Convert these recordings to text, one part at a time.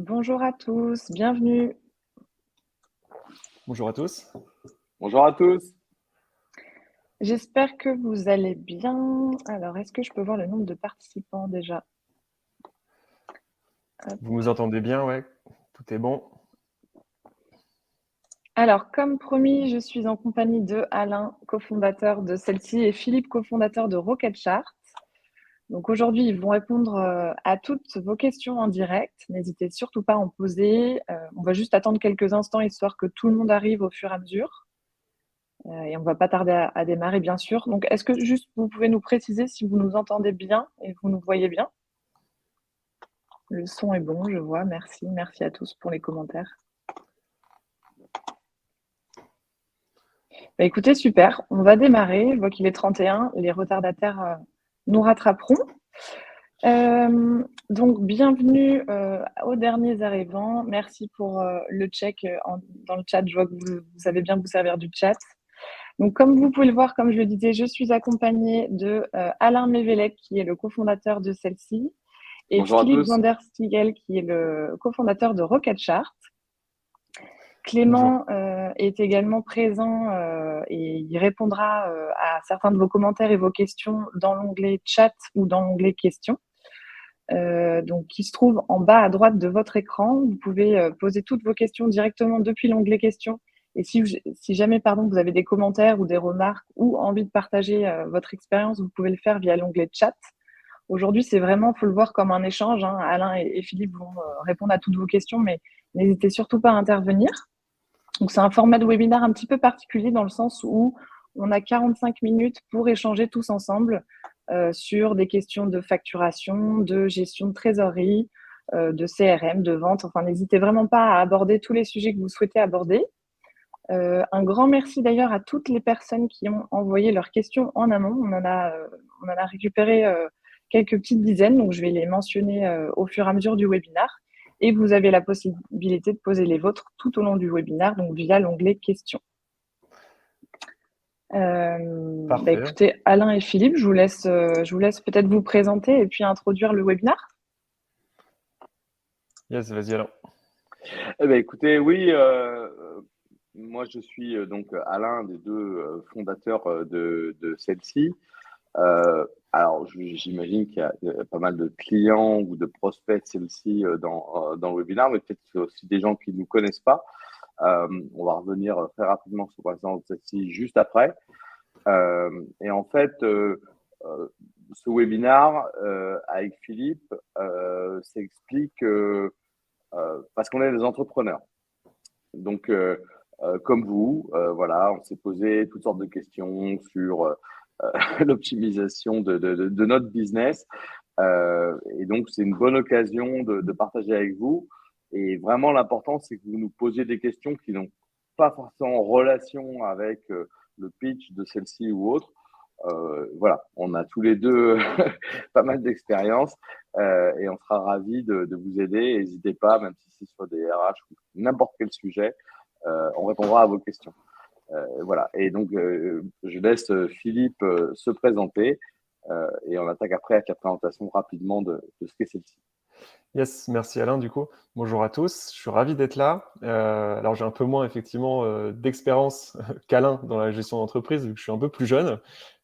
Bonjour à tous, bienvenue. Bonjour à tous. Bonjour à tous. J'espère que vous allez bien. Alors, est-ce que je peux voir le nombre de participants déjà? Hop. Vous nous entendez bien, ouais? Tout est bon. Alors, comme promis, je suis en compagnie de Alain, cofondateur de celle-ci, et Philippe, cofondateur de Rocket Chart. Donc aujourd'hui, ils vont répondre à toutes vos questions en direct. N'hésitez surtout pas à en poser. On va juste attendre quelques instants histoire que tout le monde arrive au fur et à mesure. Et on ne va pas tarder à démarrer, bien sûr. Donc, est-ce que juste vous pouvez nous préciser si vous nous entendez bien et vous nous voyez bien? Le son est bon, je vois. Merci. Merci à tous pour les commentaires. Bah, écoutez, super. On va démarrer. Je vois qu'il est 31. Les retardataires nous rattraperont. Donc, bienvenue aux derniers arrivants. Merci pour le check dans le chat. Je vois que vous savez bien vous servir du chat. Donc, comme vous pouvez le voir, comme je le disais, je suis accompagnée de Alain Mévélec, qui est le cofondateur de celle-ci, et Bonjour à Philippe tous. van der Stiegel, qui est le cofondateur de Rocket Chart. Bonjour. Clément est également présent et il répondra à certains de vos commentaires et vos questions dans l'onglet chat ou dans l'onglet questions. Donc, qui se trouve en bas à droite de votre écran. Vous pouvez poser toutes vos questions directement depuis l'onglet questions. Et si jamais vous avez des commentaires ou des remarques ou envie de partager votre expérience, vous pouvez le faire via l'onglet chat. Aujourd'hui, c'est vraiment, il faut le voir comme un échange. Hein. Alain et Philippe vont répondre à toutes vos questions, mais n'hésitez surtout pas à intervenir. Donc, c'est un format de webinaire un petit peu particulier dans le sens où on a 45 minutes pour échanger tous ensemble sur des questions de facturation, de gestion de trésorerie, de CRM, de vente. Enfin, n'hésitez vraiment pas à aborder tous les sujets que vous souhaitez aborder. Un grand merci d'ailleurs à toutes les personnes qui ont envoyé leurs questions en amont. On en a récupéré quelques petites dizaines, donc je vais les mentionner au fur et à mesure du webinaire. Et vous avez la possibilité de poser les vôtres tout au long du webinaire, donc via l'onglet questions. Écoutez, Alain et Philippe, je vous laisse peut-être vous présenter et puis introduire le webinaire. Yes, vas-y Alain. Écoutez, oui, moi je suis donc Alain, des deux fondateurs de celle-ci. Alors, j'imagine qu'il y a pas mal de clients ou de prospects de celle-ci dans le webinaire, mais peut-être aussi des gens qui ne nous connaissent pas. On va revenir très rapidement sur la présence de celle-ci juste après. Et en fait, ce webinaire avec Philippe s'explique parce qu'on est des entrepreneurs. Donc, comme vous, voilà, on s'est posé toutes sortes de questions sur l'optimisation de notre business. Et donc, c'est une bonne occasion de partager avec vous. Et vraiment, l'important, c'est que vous nous posiez des questions qui n'ont pas forcément en relation avec le pitch de celle-ci ou autre. Voilà, on a tous les deux pas mal d'expérience et on sera ravis de vous aider. N'hésitez pas, même si c'est sur des RH ou n'importe quel sujet, on répondra à vos questions. Voilà, et donc je laisse Philippe se présenter et on attaque après avec la présentation rapidement de ce qu'est celle-ci. Yes, merci Alain du coup. Bonjour à tous, je suis ravi d'être là. Alors j'ai un peu moins effectivement d'expérience qu'Alain dans la gestion d'entreprise vu que je suis un peu plus jeune.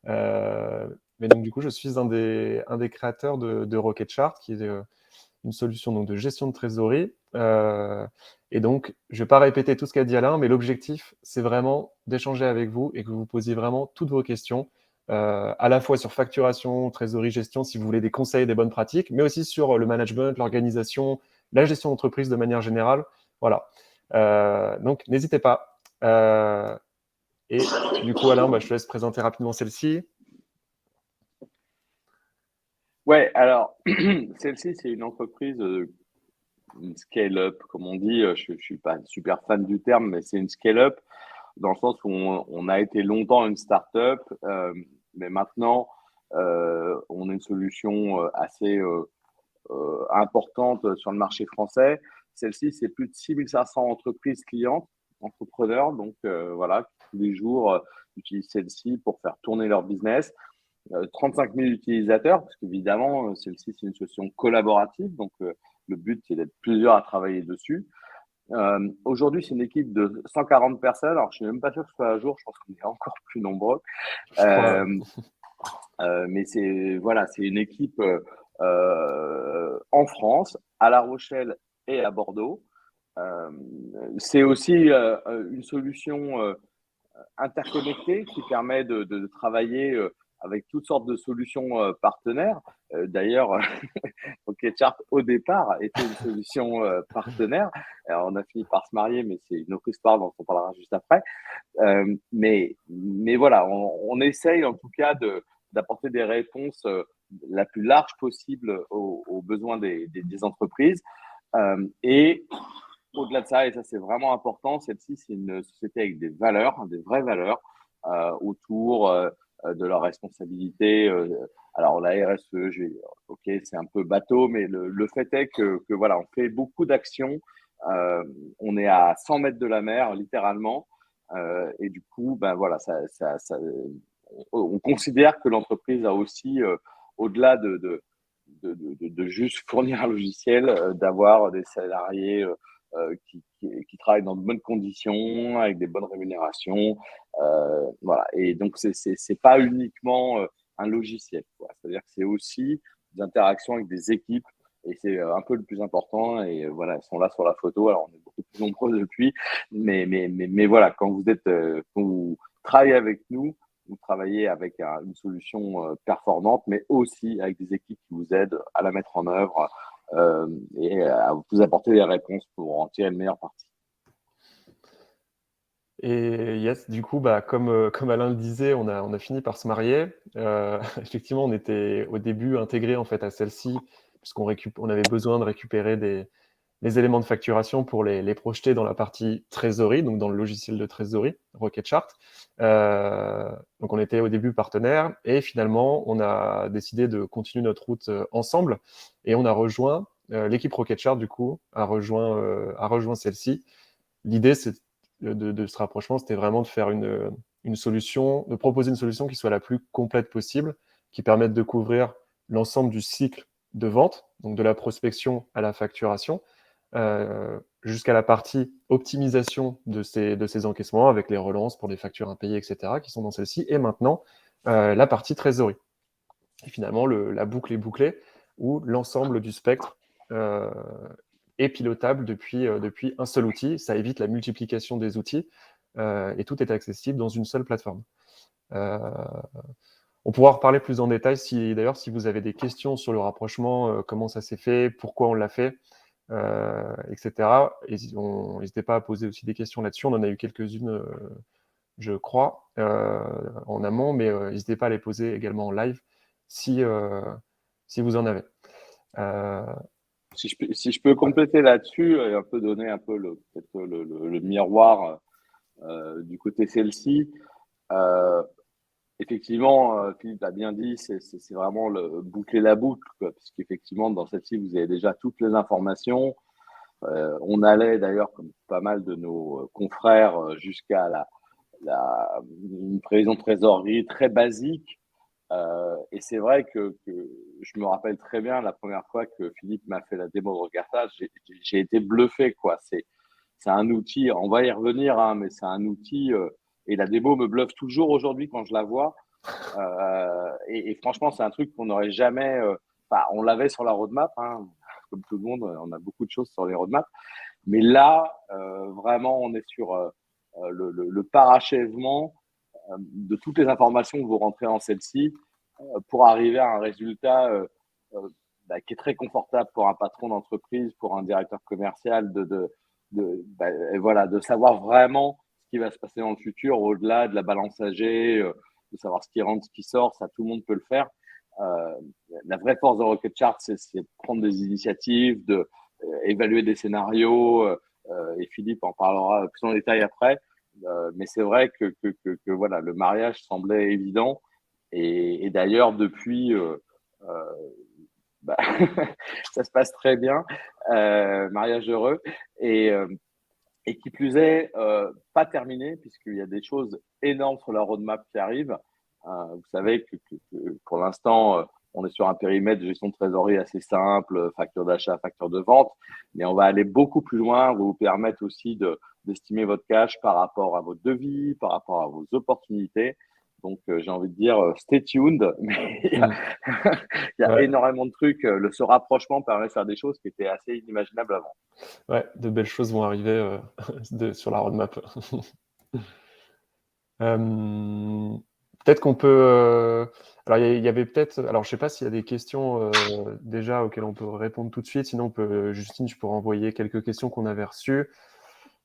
Mais donc du coup je suis un des créateurs de Rocket Chart qui est une solution donc, de gestion de trésorerie. Et donc je ne vais pas répéter tout ce qu'a dit Alain, mais l'objectif c'est vraiment d'échanger avec vous et que vous posiez vraiment toutes vos questions. À la fois sur facturation, trésorerie, gestion, si vous voulez des conseils, des bonnes pratiques, mais aussi sur le management, l'organisation, la gestion d'entreprise de manière générale. Voilà. Donc, n'hésitez pas. Et du coup, Alain, je te laisse présenter rapidement celle-ci. Ouais, alors, celle-ci, c'est une entreprise, une scale-up, comme on dit. Je ne suis pas super fan du terme, mais c'est une scale-up dans le sens où on a été longtemps une start-up, mais maintenant, on a une solution assez importante sur le marché français. Celle-ci, c'est plus de 6500 entreprises clientes, entrepreneurs, donc voilà, qui tous les jours utilisent celle-ci pour faire tourner leur business. 35 000 utilisateurs, parce qu'évidemment, celle-ci, c'est une solution collaborative, donc le but, c'est d'être plusieurs à travailler dessus. Aujourd'hui, c'est une équipe de 140 personnes. Alors, je suis même pas sûr que ce soit à jour. Je pense qu'on est encore plus nombreux. Je crois. Mais c'est une équipe en France, à La Rochelle et à Bordeaux. C'est aussi une solution interconnectée qui permet de travailler avec toutes sortes de solutions partenaires. D'ailleurs, OkChart au départ était une solution partenaire. Alors, on a fini par se marier, mais c'est une autre histoire dont on parlera juste après. Mais voilà, on essaye en tout cas d'apporter des réponses la plus large possible aux besoins des entreprises. Et au-delà de ça, et ça c'est vraiment important, celle-ci c'est une société avec des valeurs, des vraies valeurs autour de leur responsabilité. Alors la RSE, ok, c'est un peu bateau, mais le fait est que voilà, on fait beaucoup d'actions. On est à 100 mètres de la mer, littéralement. Et du coup, ben voilà, on considère que l'entreprise a aussi, au-delà de juste fournir un logiciel, d'avoir des salariés qui travaillent dans de bonnes conditions, avec des bonnes rémunérations. Voilà. Et donc, c'est pas uniquement un logiciel, quoi. C'est-à-dire que c'est aussi des interactions avec des équipes. Et c'est un peu le plus important. Et voilà, elles sont là sur la photo. Alors, on est beaucoup plus nombreux depuis. Mais voilà, quand vous travaillez avec nous, vous travaillez avec une solution performante, mais aussi avec des équipes qui vous aident à la mettre en œuvre et à vous apporter des réponses pour en tirer le meilleur parti. Et yes, du coup, comme Alain le disait, on a fini par se marier. Effectivement, on était au début intégrés en fait à celle-ci, puisqu'on avait besoin de récupérer les éléments de facturation pour les projeter dans la partie trésorerie, donc dans le logiciel de trésorerie, Rocketchart. Donc on était au début partenaires, et finalement, on a décidé de continuer notre route ensemble, et on a rejoint, l'équipe Rocketchart, du coup, a rejoint celle-ci. L'idée, de ce rapprochement, c'était vraiment de faire une solution, de proposer une solution qui soit la plus complète possible, qui permette de couvrir l'ensemble du cycle de vente, donc de la prospection à la facturation, jusqu'à la partie optimisation de ces encaissements avec les relances pour les factures impayées, etc., qui sont dans celle-ci, et maintenant la partie trésorerie. Et finalement, la boucle est bouclée, où l'ensemble du spectre est pilotable depuis un seul outil. Ça évite la multiplication des outils et tout est accessible dans une seule plateforme. On pourra en reparler plus en détail d'ailleurs si vous avez des questions sur le rapprochement, comment ça s'est fait, pourquoi on l'a fait, etc. N'hésitez pas à poser aussi des questions là-dessus. On en a eu quelques-unes, je crois, en amont, mais n'hésitez pas à les poser également en live si vous en avez. Si je peux compléter là-dessus et un peu donner un peu peut-être le miroir du côté celle-ci, effectivement, Philippe a bien dit, c'est vraiment boucler la boucle, quoi, parce qu'effectivement, dans celle-ci, vous avez déjà toutes les informations. On allait d'ailleurs, comme pas mal de nos confrères, jusqu'à une prévision de trésorerie très basique. Et c'est vrai que je me rappelle très bien la première fois que Philippe m'a fait la démo de Rocketchart, j'ai été bluffé, quoi. C'est un outil, on va y revenir, hein, mais c'est un outil, et la démo me bluffe toujours aujourd'hui quand je la vois. Et franchement, c'est un truc qu'on n'aurait jamais. Enfin, on l'avait sur la roadmap, hein, comme tout le monde, on a beaucoup de choses sur les roadmaps. Mais là, vraiment, on est sur le parachèvement de toutes les informations que vous rentrez en celle-ci pour arriver à un résultat qui est très confortable pour un patron d'entreprise, pour un directeur commercial, voilà, de savoir vraiment ce qui va se passer dans le futur au-delà de la balance âgée, de savoir ce qui rentre, ce qui sort, ça tout le monde peut le faire. La vraie force de Rocketchart, c'est de prendre des initiatives, évaluer des scénarios, et Philippe en parlera plus en détail après. Mais c'est vrai que voilà, le mariage semblait évident. Et d'ailleurs, depuis, bah, ça se passe très bien, mariage heureux. Et qui plus est, pas terminé, puisqu'il y a des choses énormes sur la roadmap qui arrivent. Vous savez que pour l'instant, on est sur un périmètre de gestion de trésorerie assez simple, facture d'achat, facture de vente, mais on va aller beaucoup plus loin, on va vous permettre aussi d'estimer votre cash par rapport à votre devis, par rapport à vos opportunités. Donc, j'ai envie de dire, stay tuned, mais il y a Ouais. énormément de trucs. Ce rapprochement permet de faire des choses qui étaient assez inimaginables avant. Ouais, de belles choses vont arriver sur la roadmap. Peut-être qu'on peut. Alors, il y avait peut-être. Alors, je sais pas s'il y a des questions déjà auxquelles on peut répondre tout de suite. Sinon, Justine, je pourrais envoyer quelques questions qu'on avait reçues.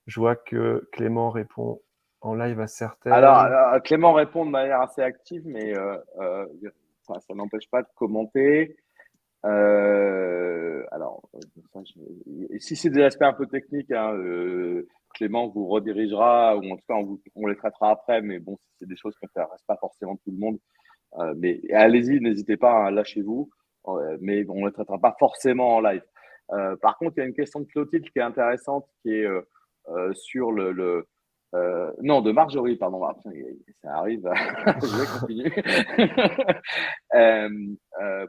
Je vois que Clément répond en live à certaines. Alors, Clément répond de manière assez active, mais ça n'empêche pas de commenter. Si c'est des aspects un peu techniques, hein, Clément vous redirigera, ou en tout cas on les traitera après, mais bon, c'est des choses qui n'intéressent pas forcément tout le monde. Mais allez-y, n'hésitez pas, hein, lâchez-vous, mais on ne les traitera pas forcément en live. Par contre, il y a une question de Clotilde qui est intéressante, qui est sur non, de Marjorie, pardon. Ah, putain, ça arrive, je vais continuer.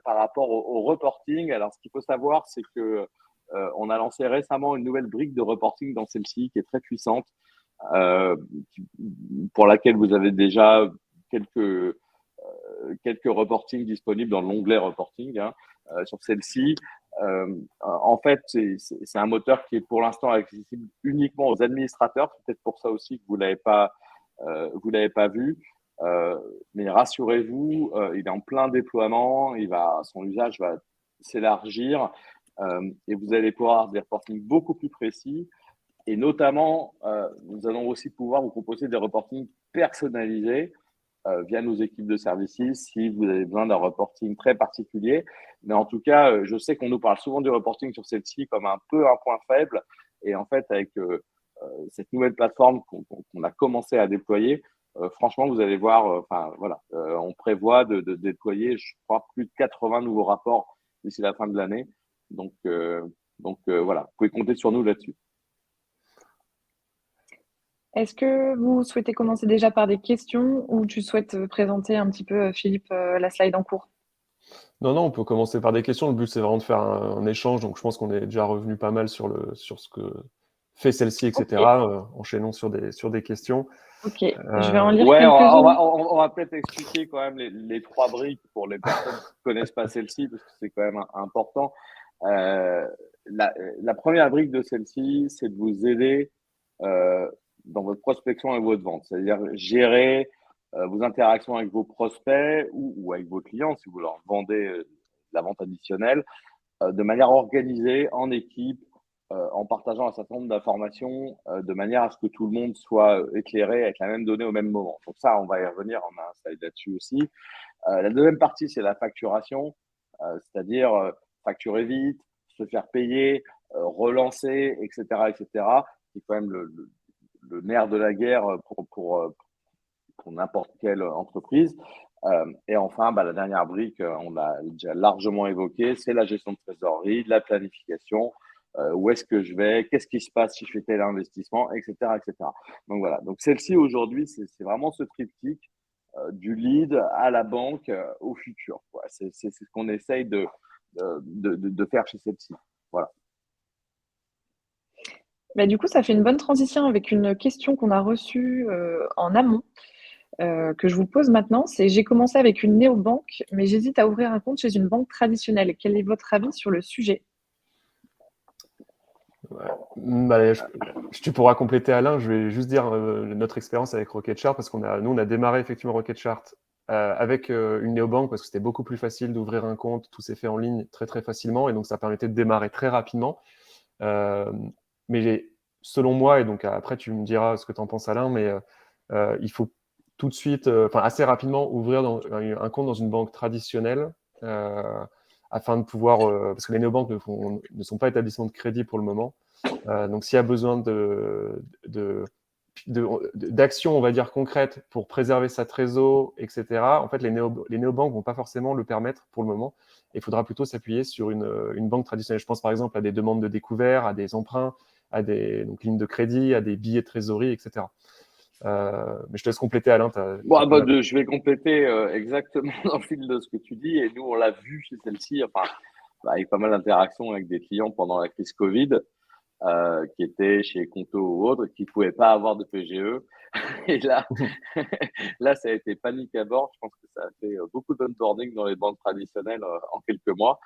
Par rapport au reporting, alors ce qu'il faut savoir, c'est que on a lancé récemment une nouvelle brique de reporting dans celle-ci qui est très puissante, euh, pour laquelle vous avez déjà quelques reportings disponibles dans l'onglet reporting, hein, sur celle-ci. En fait, c'est un moteur qui est pour l'instant accessible uniquement aux administrateurs. C'est peut-être pour ça aussi que vous l'avez pas vu. Mais rassurez-vous, il est en plein déploiement. Son usage va s'élargir et vous allez pouvoir avoir des reportings beaucoup plus précis. Et notamment, nous allons aussi pouvoir vous proposer des reportings personnalisés via nos équipes de services si vous avez besoin d'un reporting très particulier. Mais en tout cas, je sais qu'on nous parle souvent du reporting sur celle-ci comme un peu un point faible. Et en fait, avec cette nouvelle plateforme qu'on a commencé à déployer, franchement, vous allez voir, on prévoit de déployer, je crois, plus de 80 nouveaux rapports d'ici la fin de l'année. Donc voilà, vous pouvez compter sur nous là-dessus. Est-ce que vous souhaitez commencer déjà par des questions ou tu souhaites présenter un petit peu, Philippe, la slide en cours? Non, on peut commencer par des questions. Le but, c'est vraiment de faire un échange. Donc, je pense qu'on est déjà revenu pas mal sur ce que fait celle-ci, etc. Enchaînons sur des questions. Ok, je vais en lire Ouais, quelques-unes. on va peut-être expliquer quand même les trois briques pour les personnes qui ne connaissent pas celle-ci, parce que c'est quand même important. La première brique de celle-ci, c'est de vous aider dans votre prospection et votre vente, c'est-à-dire gérer vos interactions avec vos prospects ou avec vos clients si vous leur vendez la vente additionnelle de manière organisée, en équipe, en partageant un certain nombre d'informations de manière à ce que tout le monde soit éclairé avec la même donnée au même moment. Donc ça, on va y revenir, on a un slide là-dessus aussi. La deuxième partie, c'est la facturation, c'est-à-dire facturer vite, se faire payer, relancer, etc., etc. C'est quand même le nerf de la guerre pour n'importe quelle entreprise. Et enfin, la dernière brique, on l'a déjà largement évoqué, c'est la gestion de trésorerie, la planification, où est-ce que je vais, qu'est-ce qui se passe si je fais tel investissement, etc., etc. Donc voilà, donc celle-ci aujourd'hui, c'est vraiment ce triptyque du lead à la banque au futur. C'est ce qu'on essaye de faire chez celle-ci. Voilà. Du coup, ça fait une bonne transition avec une question qu'on a reçue en amont, que je vous pose maintenant. C'est: j'ai commencé avec une néobanque, mais j'hésite à ouvrir un compte chez une banque traditionnelle. Quel est votre avis sur le sujet? Ouais. Tu pourras compléter, Alain. Je vais juste dire notre expérience avec Rocketchart, parce nous, on a démarré effectivement Rocketchart avec une néobanque, parce que c'était beaucoup plus facile d'ouvrir un compte. Tout s'est fait en ligne très, très facilement, et donc ça permettait de démarrer très rapidement. Mais selon moi, et donc après tu me diras ce que tu en penses, Alain, mais il faut tout de suite, assez rapidement, ouvrir un compte dans une banque traditionnelle afin de pouvoir, parce que les néobanques ne sont pas établissements de crédit pour le moment. Donc s'il y a besoin d'actions, on va dire, concrètes pour préserver sa trésor, etc., en fait, les néobanques vont pas forcément le permettre pour le moment. Il faudra plutôt s'appuyer sur une banque traditionnelle. Je pense par exemple à des demandes de découvert, à des emprunts, à des lignes de crédit, à des billets de trésorerie, etc. Mais je te laisse compléter, Alain. Bon, je vais compléter exactement dans le fil de ce que tu dis. Et nous, on l'a vu chez celle-ci, enfin, avec pas mal d'interactions avec des clients pendant la crise Covid, qui étaient chez Conto ou autres, qui ne pouvaient pas avoir de PGE. Et là, là, ça a été panique à bord. Je pense que ça a fait beaucoup d'onboarding dans les banques traditionnelles en quelques mois.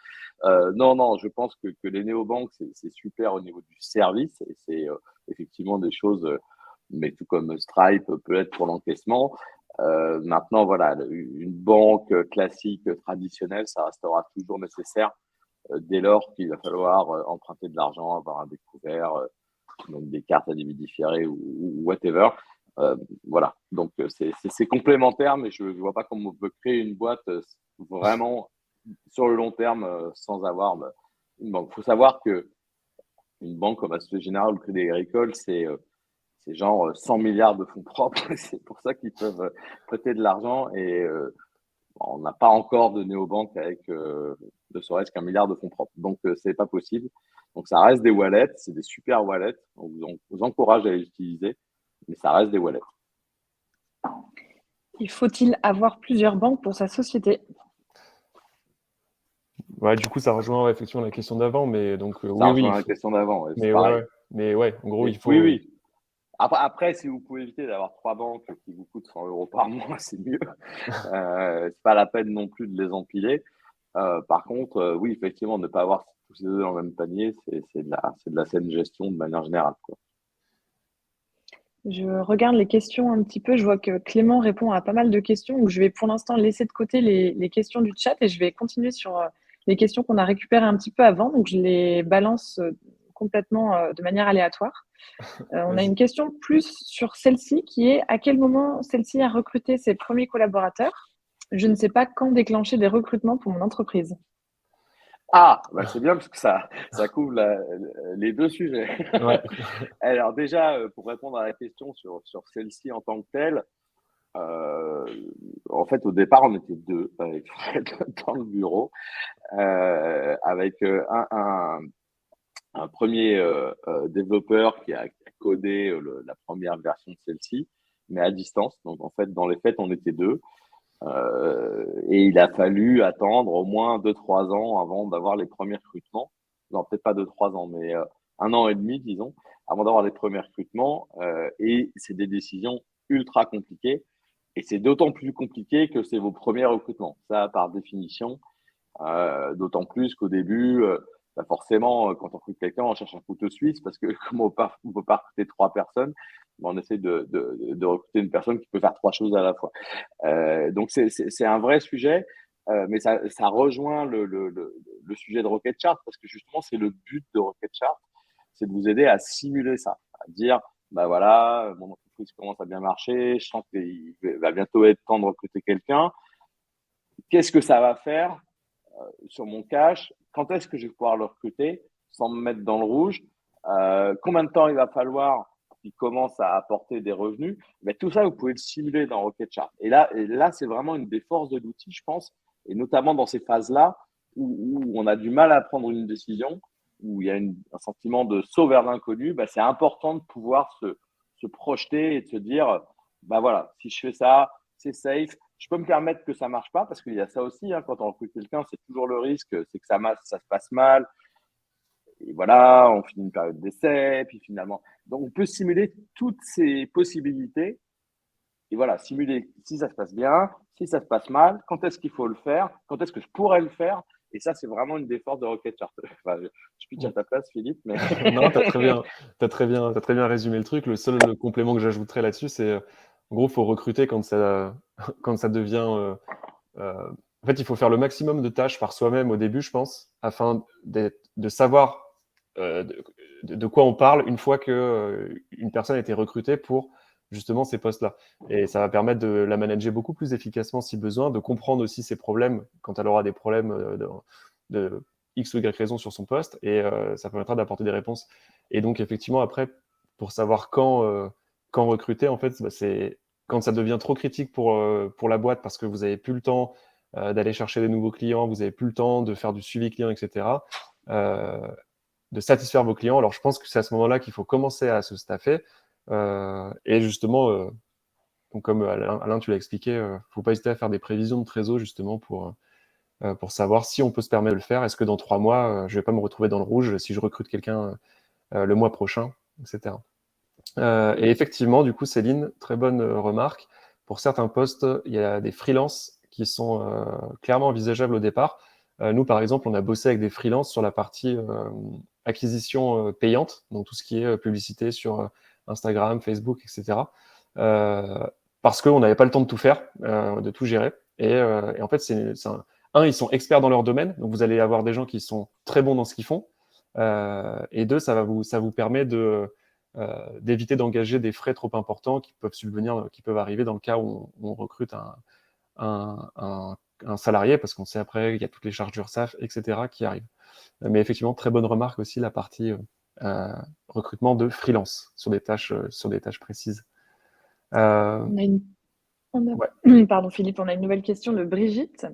Non, je pense que les néobanques, c'est super au niveau du service. Et c'est effectivement des choses, mais tout comme Stripe peut être pour l'encaissement. Maintenant, voilà, une banque classique traditionnelle, ça restera toujours nécessaire dès lors qu'il va falloir emprunter de l'argent, avoir un découvert, même des cartes à débit différé ou whatever. Voilà, donc c'est complémentaire, mais je ne vois pas comment on peut créer une boîte vraiment sur le long terme sans avoir une banque. Il faut savoir qu'une banque comme la Société Générale ou le Crédit Agricole, c'est genre 100 milliards de fonds propres. C'est pour ça qu'ils peuvent prêter de l'argent et on n'a pas encore de néobanque avec ne serait-ce qu'un milliard de fonds propres. Donc, c'est pas possible. Donc, ça reste des wallets. C'est des super wallets. On vous encourage à les utiliser, mais ça reste des wallets. Faut-il avoir plusieurs banques pour sa société? Ouais, du coup, ça rejoint effectivement la question d'avant, mais donc Ça oui, rejoint la faut... question d'avant. Ouais, mais ouais, mais ouais, en gros, il faut. Oui. Après, si vous pouvez éviter d'avoir 3 banques qui vous coûtent 100 euros par mois, c'est mieux. C'est pas la peine non plus de les empiler. Par contre, oui, effectivement, ne pas avoir tous ces deux dans le même panier, c'est de la saine gestion de manière générale, quoi. Je regarde les questions un petit peu. Je vois que Clément répond à pas mal de questions. Donc, je vais pour l'instant laisser de côté les questions du chat et je vais continuer sur les questions qu'on a récupérées un petit peu avant. Donc, je les balance complètement de manière aléatoire. On a une question plus sur celle-ci qui est: à quel moment celle-ci a recruté ses premiers collaborateurs? Je ne sais pas quand déclencher des recrutements pour mon entreprise. Ah, bah c'est bien parce que ça couvre les deux sujets. Ouais. Alors déjà, pour répondre à la question sur celle-ci en tant que telle, en fait, au départ, on était deux avec Fred dans le bureau, avec un premier développeur qui a codé la première version de celle-ci, mais à distance. Donc, en fait, dans les faits, on était deux. Et il a fallu attendre au moins 2-3 ans avant d'avoir les premiers recrutements. Non, peut-être pas 2-3 ans, mais 1 an et demi, disons, avant d'avoir les premiers recrutements. Et c'est des décisions ultra compliquées. Et c'est d'autant plus compliqué que c'est vos premiers recrutements. Ça, par définition, d'autant plus qu'au début, bah forcément, quand on recrute quelqu'un, on cherche un couteau suisse parce que comme on ne peut pas recruter 3 personnes, on essaie de recruter une personne qui peut faire 3 choses à la fois. Donc, c'est un vrai sujet, mais ça rejoint le sujet de Rocket Chart parce que justement, c'est le but de Rocket Chart, c'est de vous aider à simuler ça, à dire, bah voilà, mon entreprise commence à bien marcher, je sens qu'il va bientôt être temps de recruter quelqu'un. Qu'est-ce que ça va faire sur mon cash? Quand est-ce que je vais pouvoir le recruter sans me mettre dans le rouge? Combien de temps il va falloir qu'il commence à apporter des revenus? Mais tout ça, vous pouvez le simuler dans Rocket Chart. Et là, c'est vraiment une des forces de l'outil, je pense, et notamment dans ces phases-là où on a du mal à prendre une décision, où il y a un sentiment de saut vers l'inconnu. Bah, c'est important de pouvoir se projeter et de se dire, bah voilà, si je fais ça, c'est safe. Je peux me permettre que ça marche pas parce qu'il y a ça aussi, hein, quand on recrute quelqu'un, c'est toujours le risque, c'est que ça se passe mal. Et voilà, on finit une période d'essai, puis finalement. Donc, on peut simuler toutes ces possibilités. Et voilà, simuler si ça se passe bien, si ça se passe mal, quand est-ce qu'il faut le faire, quand est-ce que je pourrais le faire. Et ça, c'est vraiment une des forces de Rocket Chart. Enfin, je pitch à ta place, Philippe, mais. Non, t'as très bien résumé le truc. Le seul complément que j'ajouterais là-dessus, c'est en gros, il faut recruter quand ça, quand ça devient. En fait, il faut faire le maximum de tâches par soi-même au début, je pense, afin de savoir de quoi on parle une fois que une personne a été recrutée pour justement ces postes-là. Et ça va permettre de la manager beaucoup plus efficacement si besoin, de comprendre aussi ses problèmes quand elle aura des problèmes de X ou Y raison sur son poste, et ça permettra d'apporter des réponses. Et donc, effectivement, après, pour savoir quand recruter, en fait, bah, c'est quand ça devient trop critique pour la boîte parce que vous n'avez plus le temps d'aller chercher des nouveaux clients, vous n'avez plus le temps de faire du suivi client, etc., de satisfaire vos clients. Alors, je pense que c'est à ce moment-là qu'il faut commencer à se staffer. Et justement, donc comme Alain, tu l'as expliqué, il ne faut pas hésiter à faire des prévisions de trésor justement pour savoir si on peut se permettre de le faire. Est-ce que dans 3 mois, je ne vais pas me retrouver dans le rouge si je recrute quelqu'un le mois prochain, etc. Et effectivement, du coup, Céline, très bonne remarque. Pour certains postes, il y a des freelances qui sont clairement envisageables au départ. Nous, par exemple, on a bossé avec des freelances sur la partie acquisition payante, donc tout ce qui est publicité sur Instagram, Facebook, etc. Parce qu'on n'avait pas le temps de tout faire, de tout gérer. Et en fait, ils sont experts dans leur domaine, donc vous allez avoir des gens qui sont très bons dans ce qu'ils font. Et deux, ça vous permet d'éviter d'engager des frais trop importants qui peuvent subvenir, qui peuvent arriver dans le cas où on recrute un salarié, parce qu'on sait après il y a toutes les charges d'URSSAF, etc. qui arrivent. Mais effectivement, très bonne remarque aussi la partie recrutement de freelance sur des tâches précises. Ouais. Pardon Philippe, on a une nouvelle question de Brigitte.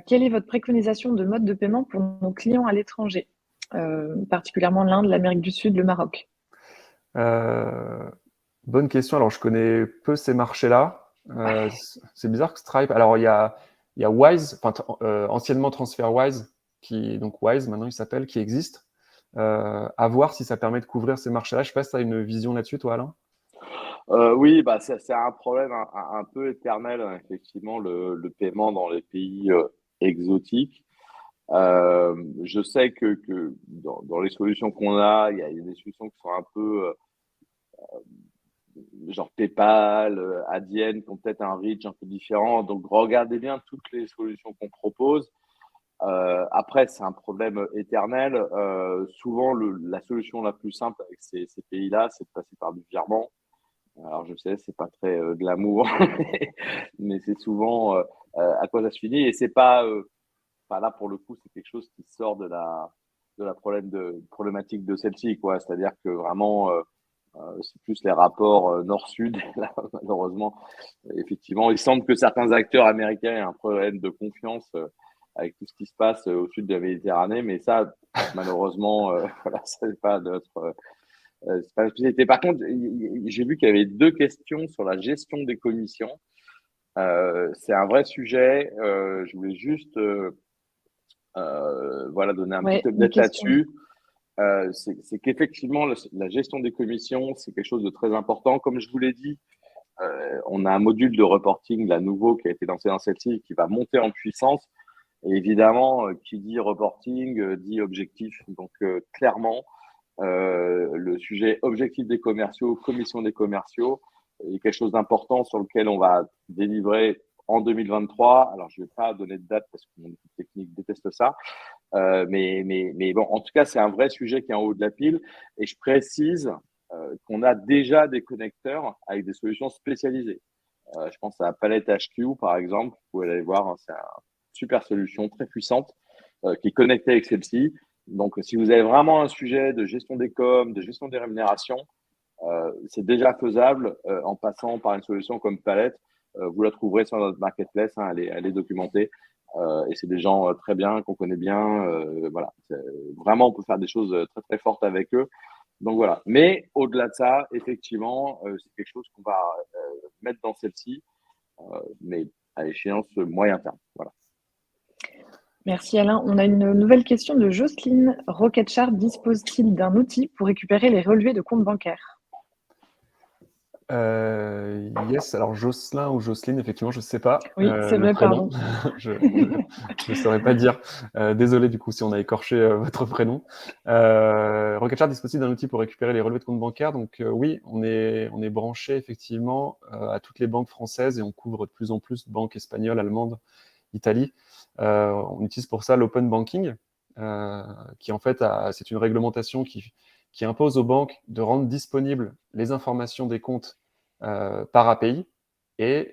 Quelle est votre préconisation de mode de paiement pour nos clients à l'étranger, particulièrement l'Inde, l'Amérique du Sud, le Maroc? Bonne question. Alors, je connais peu ces marchés-là. C'est bizarre que Stripe. Alors, il y a Wise, anciennement TransferWise, donc Wise, maintenant il s'appelle, qui existe. À voir si ça permet de couvrir ces marchés-là. Je ne sais pas si tu as une vision là-dessus, toi, Alain. Oui, c'est un problème un peu éternel, hein, effectivement, le paiement dans les pays exotiques. Je sais que dans les solutions qu'on a, il y a des solutions qui sont un peu genre PayPal, Adyen, qui ont peut-être un reach un peu différent. Donc, regardez bien toutes les solutions qu'on propose. Après, c'est un problème éternel. Souvent, la solution la plus simple avec ces pays-là, c'est de passer par du virement. Alors, je sais, c'est pas très glamour, mais c'est souvent à quoi ça se finit. Et c'est pas, là pour le coup, c'est quelque chose qui sort de la problématique de celle-ci, quoi. C'est-à-dire que vraiment, c'est plus les rapports nord-sud. Là, malheureusement, effectivement, il semble que certains acteurs américains aient un problème de confiance avec tout ce qui se passe au sud de la Méditerranée, mais ça, malheureusement, voilà, c'est pas notre. C'est pas la spécialité. Par contre, j'ai vu qu'il y avait 2 questions sur la gestion des commissions. C'est un vrai sujet. Je voulais juste donner un petit update là-dessus. C'est qu'effectivement, la gestion des commissions, c'est quelque chose de très important. Comme je vous l'ai dit, on a un module de reporting, là, nouveau, qui a été lancé dans celle-ci, qui va monter en puissance. Et évidemment, qui dit reporting, dit objectif. Donc, clairement, le sujet objectif des commerciaux, commission des commerciaux, est quelque chose d'important sur lequel on va délivrer en 2023. Alors, je ne vais pas donner de date parce que mon équipe technique déteste ça. Mais bon, en tout cas, c'est un vrai sujet qui est en haut de la pile. Et je précise qu'on a déjà des connecteurs avec des solutions spécialisées. Je pense à Palette HQ, par exemple. Vous pouvez aller voir, hein, c'est une super solution très puissante qui est connectée avec celle-ci. Donc, si vous avez vraiment un sujet de gestion des coms, de gestion des rémunérations, c'est déjà faisable en passant par une solution comme Palette. Vous la trouverez sur notre marketplace, hein, elle est documentée. Et c'est des gens très bien, qu'on connaît bien. Voilà. Vraiment, on peut faire des choses très, très fortes avec eux. Donc voilà. Mais au-delà de ça, effectivement, c'est quelque chose qu'on va mettre dans celle-ci, mais à échéance moyen terme. Voilà. Merci Alain. On a une nouvelle question de Jocelyne. Rocketchart dispose-t-il d'un outil pour récupérer les relevés de compte bancaire? Yes, alors Jocelyn ou Jocelyne, effectivement, je ne sais pas. Oui, c'est le vrai, prénom. pardon. Je ne saurais pas dire. Désolé du coup si on a écorché votre prénom. Rocketchart dispose d'un outil pour récupérer les relevés de compte bancaire. Donc oui, on est branché effectivement à toutes les banques françaises et on couvre de plus en plus de banques espagnoles, allemandes, Italie. On utilise pour ça l'open banking, qui en fait c'est une réglementation qui impose aux banques de rendre disponibles les informations des comptes par API. Et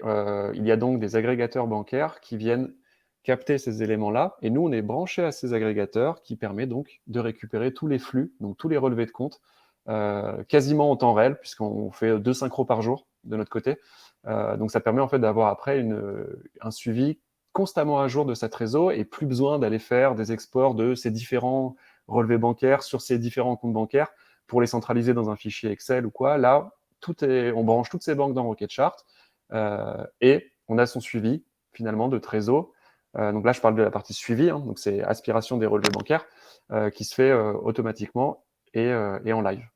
il y a donc des agrégateurs bancaires qui viennent capter ces éléments-là. Et nous, on est branché à ces agrégateurs qui permet donc de récupérer tous les flux, donc tous les relevés de compte, quasiment en temps réel, puisqu'on fait 2 synchros par jour de notre côté. Donc ça permet en fait d'avoir après un suivi constamment à jour de sa trésor et plus besoin d'aller faire des exports de ces différents relevés bancaires sur ces différents comptes bancaires pour les centraliser dans un fichier Excel ou quoi. Là, on branche toutes ces banques dans Rocketchart et on a son suivi finalement de trésor. Donc là, je parle de la partie suivi, hein, donc c'est aspiration des relevés bancaires qui se fait automatiquement et en live.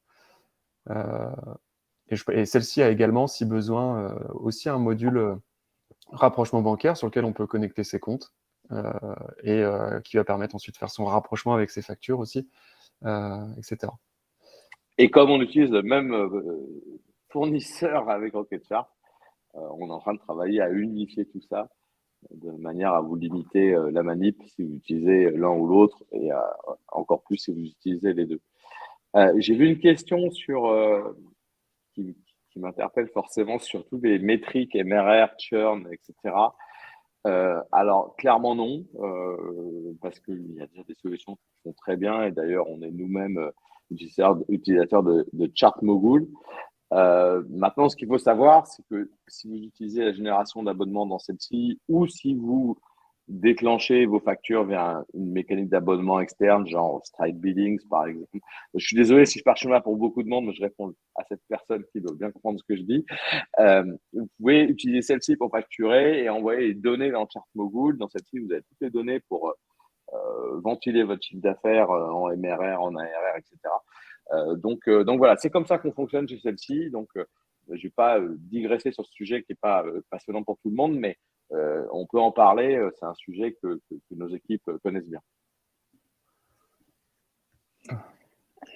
Et celle-ci a également, si besoin, aussi un module rapprochement bancaire sur lequel on peut connecter ses comptes et qui va permettre ensuite de faire son rapprochement avec ses factures aussi, etc. Et comme on utilise le même fournisseur avec Rocketchart, on est en train de travailler à unifier tout ça de manière à vous limiter la manip si vous utilisez l'un ou l'autre et encore plus si vous utilisez les deux. J'ai vu une question qui m'interpelle forcément sur tous les métriques, MRR, churn, etc. Alors, clairement non, parce qu'il y a déjà des solutions qui font très bien et d'ailleurs, on est nous-mêmes utilisateurs de ChartMogul. Maintenant, ce qu'il faut savoir, c'est que si vous utilisez la génération d'abonnements dans celle-ci ou si vous déclenchez vos factures via une mécanique d'abonnement externe, genre Stripe Billings par exemple. Je suis désolé si je pars chemin pour beaucoup de monde, mais je réponds à cette personne qui doit bien comprendre ce que je dis. Vous pouvez utiliser celle-ci pour facturer et envoyer les données dans ChartMogul. Dans celle-ci, vous avez toutes les données pour ventiler votre chiffre d'affaires en MRR, en ARR, etc. Donc voilà, c'est comme ça qu'on fonctionne chez celle-ci. Donc, je ne vais pas digresser sur ce sujet qui n'est pas passionnant pour tout le monde, mais on peut en parler. C'est un sujet que nos équipes connaissent bien.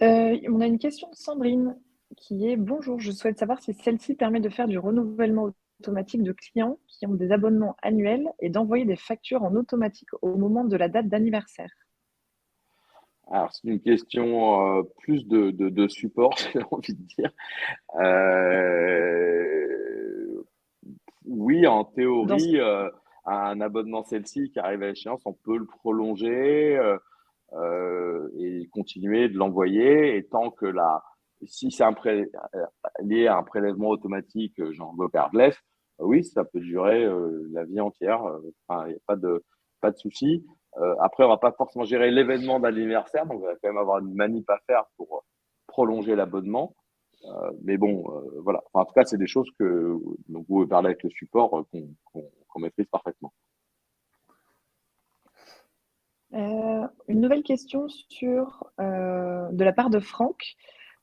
On a une question de Sandrine qui est: bonjour, je souhaite savoir si celle-ci permet de faire du renouvellement automatique de clients qui ont des abonnements annuels et d'envoyer des factures en automatique au moment de la date d'anniversaire. Alors, c'est une question plus de support, j'ai envie de dire. Oui, en théorie, un abonnement celle-ci qui arrive à l'échéance, on peut le prolonger et continuer de l'envoyer. Et tant que si c'est lié à un prélèvement automatique, genre GoCardless, oui, ça peut durer la vie entière. Il n'y a pas de souci. Après, on va pas forcément gérer l'événement d'anniversaire, donc on va quand même avoir une manip à faire pour prolonger l'abonnement. Mais bon, voilà. Enfin, en tout cas, c'est des choses que donc, vous pouvez parler avec le support qu'on maîtrise parfaitement. Une nouvelle question de la part de Franck.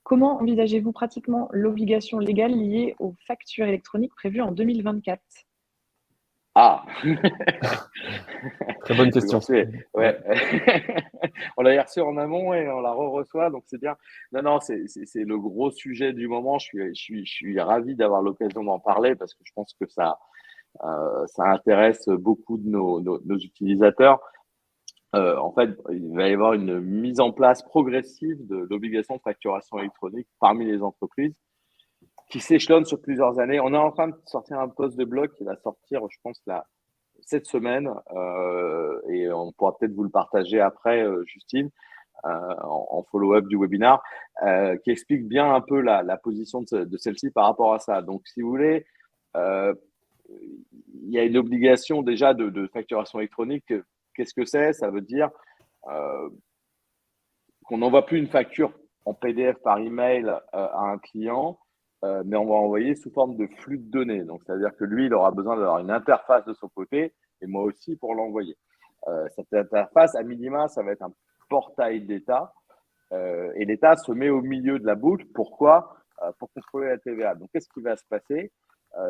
Comment envisagez-vous pratiquement l'obligation légale liée aux factures électroniques prévues en 2024 ? Ah Très bonne question. Ouais. On l'a reçu en amont et on la re-reçoit, donc c'est bien. Non, c'est le gros sujet du moment. Je suis ravi d'avoir l'occasion d'en parler parce que je pense que ça intéresse beaucoup de nos utilisateurs. En fait, il va y avoir une mise en place progressive de l'obligation de facturation électronique parmi les entreprises qui s'échelonne sur plusieurs années. On est en train de sortir un post de blog qui va sortir, je pense, cette semaine, et on pourra peut-être vous le partager après, Justine, en follow-up du webinar, qui explique bien un peu la position de celle-ci par rapport à ça. Donc, si vous voulez, il y a une obligation déjà de facturation électronique. Qu'est-ce que c'est ? Ça veut dire qu'on n'envoie plus une facture en PDF par email à un client, mais on va envoyer sous forme de flux de données. Donc, c'est-à-dire que lui, il aura besoin d'avoir une interface de son côté et moi aussi pour l'envoyer. Cette interface, à minima, ça va être un portail d'État et l'État se met au milieu de la boucle. Pourquoi ? Pour contrôler la TVA. Donc, qu'est-ce qui va se passer ?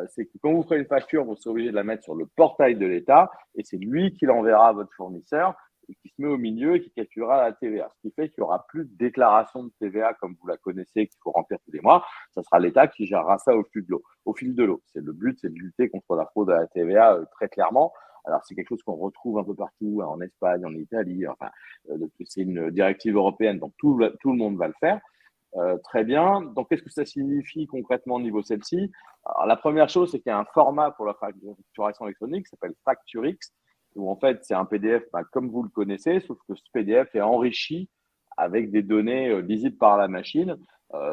C'est que quand vous ferez une facture, vous serez obligé de la mettre sur le portail de l'État et c'est lui qui l'enverra à votre fournisseur et qui se met au milieu et qui calculera la TVA. Ce qui fait qu'il n'y aura plus de déclaration de TVA comme vous la connaissez, qu'il faut remplir tous les mois. Ça sera l'État qui gérera ça au fil de l'eau. Le but, c'est de lutter contre la fraude à la TVA très clairement. Alors, c'est quelque chose qu'on retrouve un peu partout, en Espagne, en Italie. Enfin, c'est une directive européenne, donc tout le monde va le faire. Très bien. Donc, qu'est-ce que ça signifie concrètement au niveau de celle-ci ? Alors, la première chose, c'est qu'il y a un format pour la facturation électronique qui s'appelle Facturix, où en fait, c'est un PDF comme vous le connaissez, sauf que ce PDF est enrichi avec des données lisibles par la machine.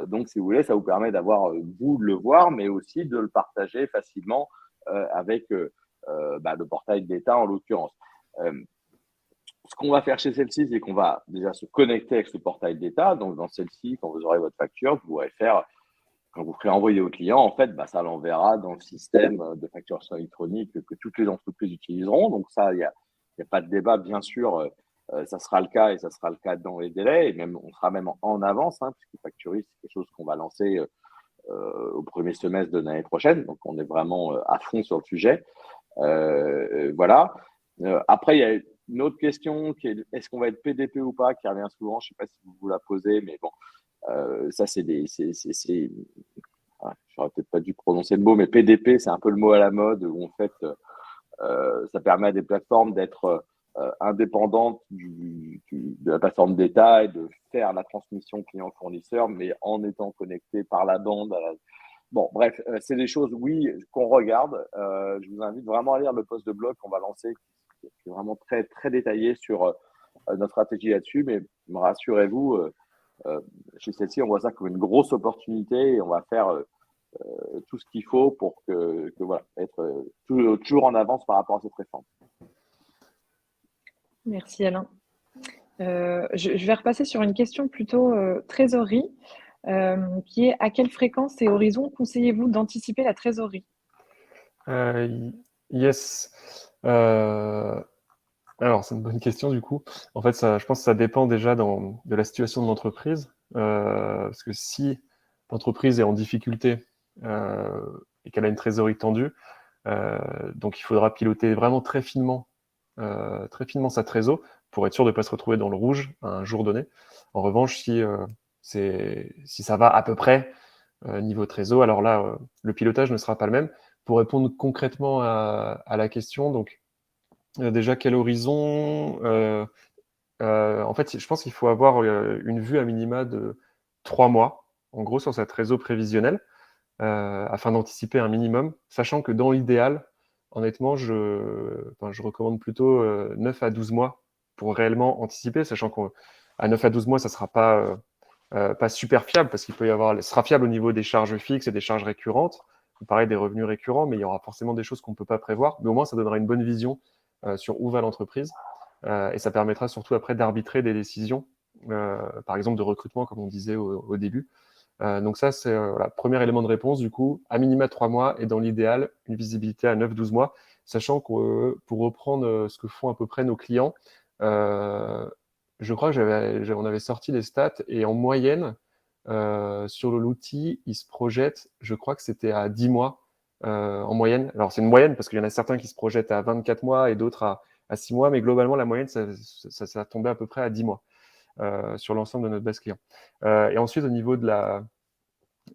Donc, si vous voulez, ça vous permet d'avoir, vous de le voir, mais aussi de le partager facilement avec le portail d'État en l'occurrence. Ce qu'on va faire chez celle-ci, c'est qu'on va déjà se connecter avec ce portail d'État. Donc, dans celle-ci, quand vous aurez votre facture, vous pourrez faire quand vous ferez envoyer au client, en fait, ça l'enverra dans le système de facturation électronique que toutes les entreprises utiliseront. Donc ça, il y a pas de débat, bien sûr. Ça sera le cas et ça sera le cas dans les délais. Et même, on sera même en avance, puisque Factury, c'est quelque chose qu'on va lancer au premier semestre de l'année prochaine. Donc, on est vraiment à fond sur le sujet. Voilà. Après, il y a une autre question qui est est-ce qu'on va être PDP ou pas, qui revient souvent. Je ne sais pas si vous la posez, mais bon, ça, j'aurais peut-être pas dû prononcer le mot, mais PDP, c'est un peu le mot à la mode où en fait, ça permet à des plateformes d'être indépendantes de la plateforme d'État et de faire la transmission client-fournisseur, mais en étant connecté par la bande. Bon, bref, c'est des choses, oui, qu'on regarde. Je vous invite vraiment à lire le post de blog qu'on va lancer, qui est vraiment très, très détaillé sur notre stratégie là-dessus. Mais rassurez-vous, chez celle-ci, on voit ça comme une grosse opportunité et on va faire tout ce qu'il faut pour que voilà, être toujours en avance par rapport à cette réforme. Merci Alain. Je vais repasser sur une question plutôt trésorerie, qui est à quelle fréquence et horizon conseillez-vous d'anticiper la trésorerie? Yes. Alors, c'est une bonne question du coup. En fait, je pense que ça dépend déjà de la situation de l'entreprise. Parce que si l'entreprise est en difficulté et qu'elle a une trésorerie tendue, donc il faudra piloter vraiment très finement sa trésor pour être sûr de ne pas se retrouver dans le rouge à un jour donné. En revanche, si ça va à peu près niveau trésor, alors là, le pilotage ne sera pas le même. Pour répondre concrètement à la question, donc déjà quel horizon en fait, je pense qu'il faut avoir une vue à minima de 3 mois, en gros, sur sa trésor prévisionnelle, afin d'anticiper un minimum, sachant que dans l'idéal, honnêtement, je recommande plutôt 9 à 12 mois pour réellement anticiper, sachant qu'à 9 à 12 mois, ça ne sera pas super fiable, parce qu'il peut y avoir, ce sera fiable au niveau des charges fixes et des charges récurrentes, pareil des revenus récurrents, mais il y aura forcément des choses qu'on ne peut pas prévoir, mais au moins ça donnera une bonne vision sur où va l'entreprise, et ça permettra surtout après d'arbitrer des décisions, par exemple de recrutement, comme on disait au début. Donc ça, c'est le premier élément de réponse, du coup, à minima 3 mois, et dans l'idéal, une visibilité à 9-12 mois, sachant que pour reprendre ce que font à peu près nos clients, je crois que on avait sorti les stats, et en moyenne, sur l'outil, ils se projettent, je crois que c'était à 10 mois en moyenne. Alors c'est une moyenne, parce qu'il y en a certains qui se projettent à 24 mois et d'autres à 6 mois, mais globalement, la moyenne, ça tombait à peu près à 10 mois sur l'ensemble de notre base client. Et ensuite, au niveau de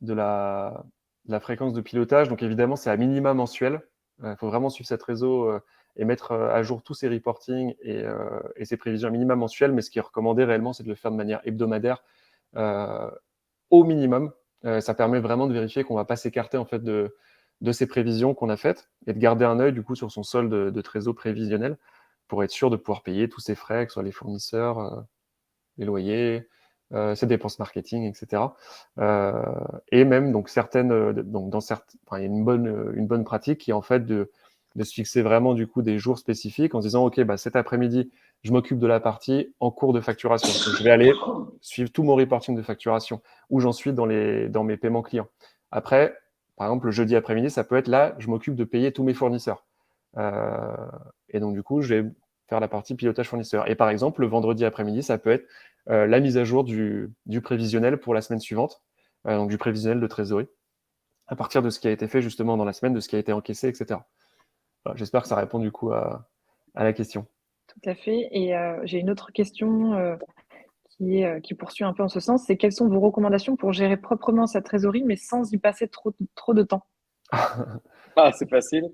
la fréquence de pilotage, donc évidemment, c'est à minima mensuel. Il faut vraiment suivre cette réseau et mettre à jour tous ses reportings et ses prévisions à minima mensuel, mais ce qui est recommandé réellement, c'est de le faire de manière hebdomadaire au minimum. Ça permet vraiment de vérifier qu'on ne va pas s'écarter en fait de ces prévisions qu'on a faites et de garder un œil du coup sur son solde de trésor prévisionnel pour être sûr de pouvoir payer tous ses frais, que ce soit les fournisseurs, les loyers, ses dépenses marketing, etc. Et même donc donc il y a une bonne pratique qui est en fait de se fixer vraiment du coup des jours spécifiques en se disant ok, cet après-midi je m'occupe de la partie en cours de facturation. Donc, je vais aller suivre tout mon reporting de facturation où j'en suis dans mes paiements clients. Après, par exemple, le jeudi après-midi, ça peut être là, je m'occupe de payer tous mes fournisseurs. Et donc du coup, je vais faire la partie pilotage fournisseur. Et par exemple, le vendredi après-midi, ça peut être la mise à jour du prévisionnel pour la semaine suivante, donc du prévisionnel de trésorerie, à partir de ce qui a été fait justement dans la semaine, de ce qui a été encaissé, etc. Voilà, j'espère que ça répond du coup à la question. Tout à fait. Et j'ai une autre question qui poursuit un peu en ce sens, c'est quelles sont vos recommandations pour gérer proprement sa trésorerie, mais sans y passer trop de temps? Ah, c'est facile.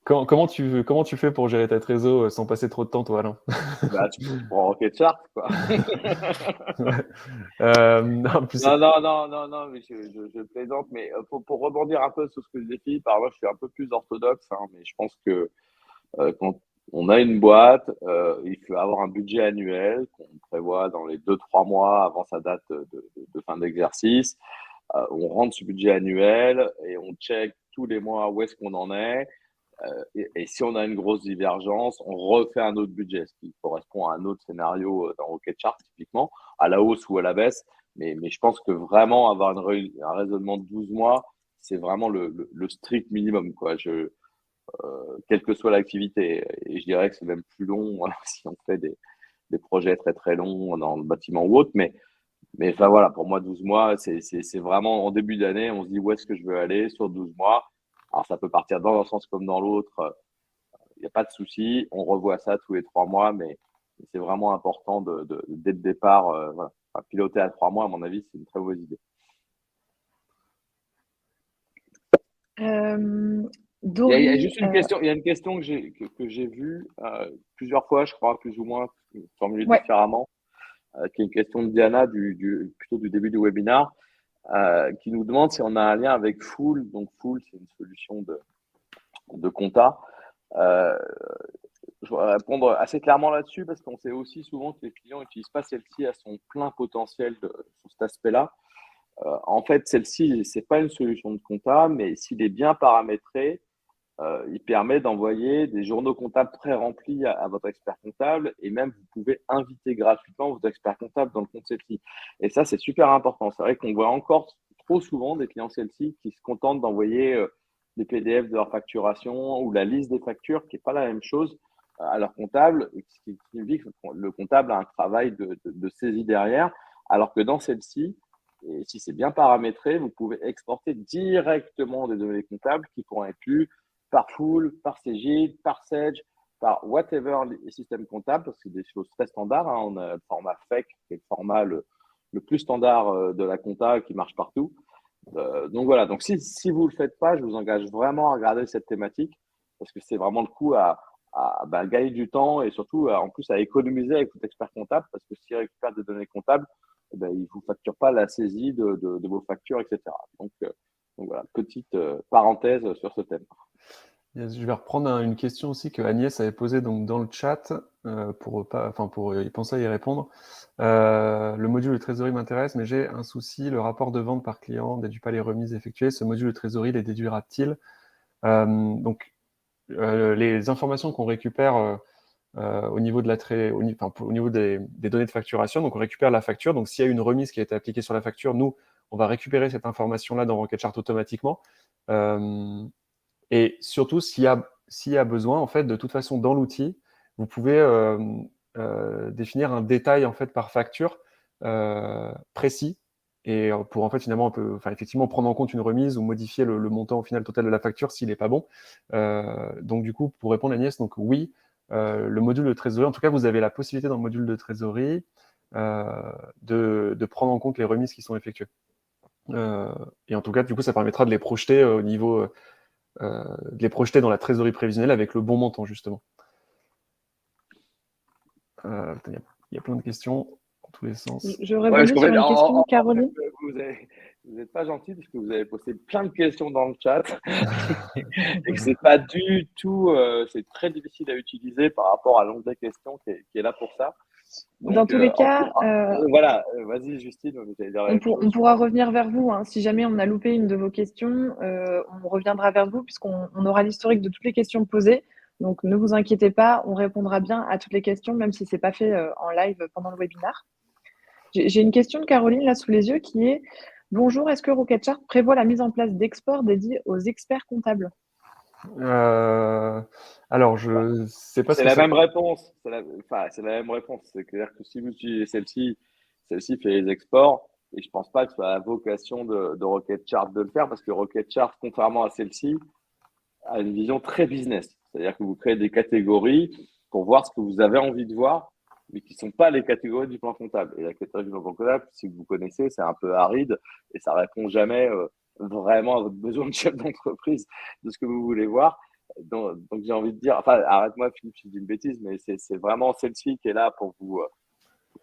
Comment tu fais pour gérer ta trésor sans passer trop de temps, toi, Alain? Tu prends Rocket Chart, quoi. Ouais. Non, plus Non, mais je plaisante, mais pour rebondir un peu sur ce que je définis, par moi, je suis un peu plus orthodoxe, mais je pense que quand on a une boîte, il faut avoir un budget annuel qu'on prévoit dans les 2-3 mois avant sa date de fin d'exercice. On rentre ce budget annuel et on check tous les mois où est-ce qu'on en est. Et si on a une grosse divergence, on refait un autre budget, ce qui correspond à un autre scénario dans Rocket Chart, typiquement, à la hausse ou à la baisse. Mais je pense que vraiment avoir un raisonnement de 12 mois, c'est vraiment le strict minimum, quoi. Quelle que soit l'activité. Et je dirais que c'est même plus long si on fait des projets très très longs dans le bâtiment ou autre. Mais enfin voilà, pour moi, 12 mois, c'est vraiment en début d'année, on se dit où est-ce que je veux aller sur 12 mois. Alors ça peut partir dans un sens comme dans l'autre, il n'y a pas de souci. On revoit ça tous les 3 mois, mais c'est vraiment important dès le départ, voilà. Enfin, piloter à 3 mois, à mon avis, c'est une très mauvaise idée. Il y a Dory, juste une question, il y a une question que j'ai vue plusieurs fois, je crois, plus ou moins, formulée ouais. différemment, qui est une question de Diana, plutôt du début du webinaire, qui nous demande si on a un lien avec Fool. Donc, Fool, c'est une solution de compta. Je vais répondre assez clairement là-dessus parce qu'on sait aussi souvent que les clients n'utilisent pas celle-ci à son plein potentiel sur cet aspect-là. En fait, celle-ci, ce n'est pas une solution de compta, mais s'il est bien paramétré, il permet d'envoyer des journaux comptables très remplis à votre expert comptable et même vous pouvez inviter gratuitement votre expert comptable dans le compte celle-ci. Et ça, c'est super important. C'est vrai qu'on voit encore trop souvent des clients celle-ci qui se contentent d'envoyer des PDF de leur facturation ou la liste des factures, qui n'est pas la même chose à leur comptable, ce qui signifie que le comptable a un travail de saisie derrière, alors que dans celle-ci, et si c'est bien paramétré, vous pouvez exporter directement des données comptables qui pourront être lues par Fool, par Cegid, par Sage, par whatever les systèmes comptables, parce que c'est des choses très standards. Hein. On a le format FEC, qui est le format le plus standard de la compta qui marche partout. Donc voilà, donc si vous ne le faites pas, je vous engage vraiment à regarder cette thématique, parce que c'est vraiment le coup à gagner du temps et surtout en plus à économiser avec votre expert comptable, parce que s'il récupère des données comptables, il ne vous facture pas la saisie de vos factures, etc. Donc voilà, petite parenthèse sur ce thème. Yes, je vais reprendre une question aussi que Agnès avait posée donc, dans le chat pour y penser à y répondre. Le module de trésorerie m'intéresse, mais j'ai un souci, le rapport de vente par client déduit pas les remises effectuées. Ce module de trésorerie les déduira-t-il? Donc, les informations qu'on récupère au niveau de au niveau des données de facturation, donc on récupère la facture. Donc, s'il y a une remise qui a été appliquée sur la facture, nous, on va récupérer cette information-là dans Rocketchart automatiquement. Et surtout, s'il y a besoin, en fait, de toute façon, dans l'outil, vous pouvez définir un détail en fait par facture précis et pour en fait finalement effectivement prendre en compte une remise ou modifier le montant au final total de la facture s'il n'est pas bon. Donc du coup, pour répondre à Agnès, donc oui, le module de trésorerie, en tout cas, vous avez la possibilité dans le module de trésorerie de prendre en compte les remises qui sont effectuées. Et en tout cas, du coup, ça permettra de les projeter au niveau de les projeter dans la trésorerie prévisionnelle avec le bon montant, justement. Il y a plein de questions dans tous les sens. Je rebondis sur une question de Caroline. Vous n'êtes pas gentil parce que vous avez posté plein de questions dans le chat et que c'est pas du tout, c'est très difficile à utiliser par rapport à l'onglet questions qui est là pour ça. Donc, dans tous les cas, voilà, vas-y Justine, on pourra revenir vers vous. Hein. Si jamais on a loupé une de vos questions, on reviendra vers vous puisqu'on aura l'historique de toutes les questions posées. Donc ne vous inquiétez pas, on répondra bien à toutes les questions, même si ce n'est pas fait en live pendant le webinaire. J'ai une question de Caroline là sous les yeux qui est: bonjour, est-ce que Rocketchart prévoit la mise en place d'exports dédiés aux experts comptables? Alors, je sais pas ce c'est que la c'est. même réponse. C'est la même réponse. C'est-à-dire que si vous utilisez celle-ci fait les exports. Et je pense pas que ce soit la vocation de Rocketchart de le faire parce que Rocketchart, contrairement à celle-ci, a une vision très business. C'est-à-dire que vous créez des catégories pour voir ce que vous avez envie de voir, mais qui ne sont pas les catégories du plan comptable. Et la catégorie du plan comptable, si vous connaissez, c'est un peu aride et ça répond jamais vraiment à votre besoin de chef d'entreprise de ce que vous voulez voir. Donc j'ai envie de dire, enfin, arrête-moi Philippe, je dis une bêtise, mais c'est vraiment celle-ci qui est là pour vous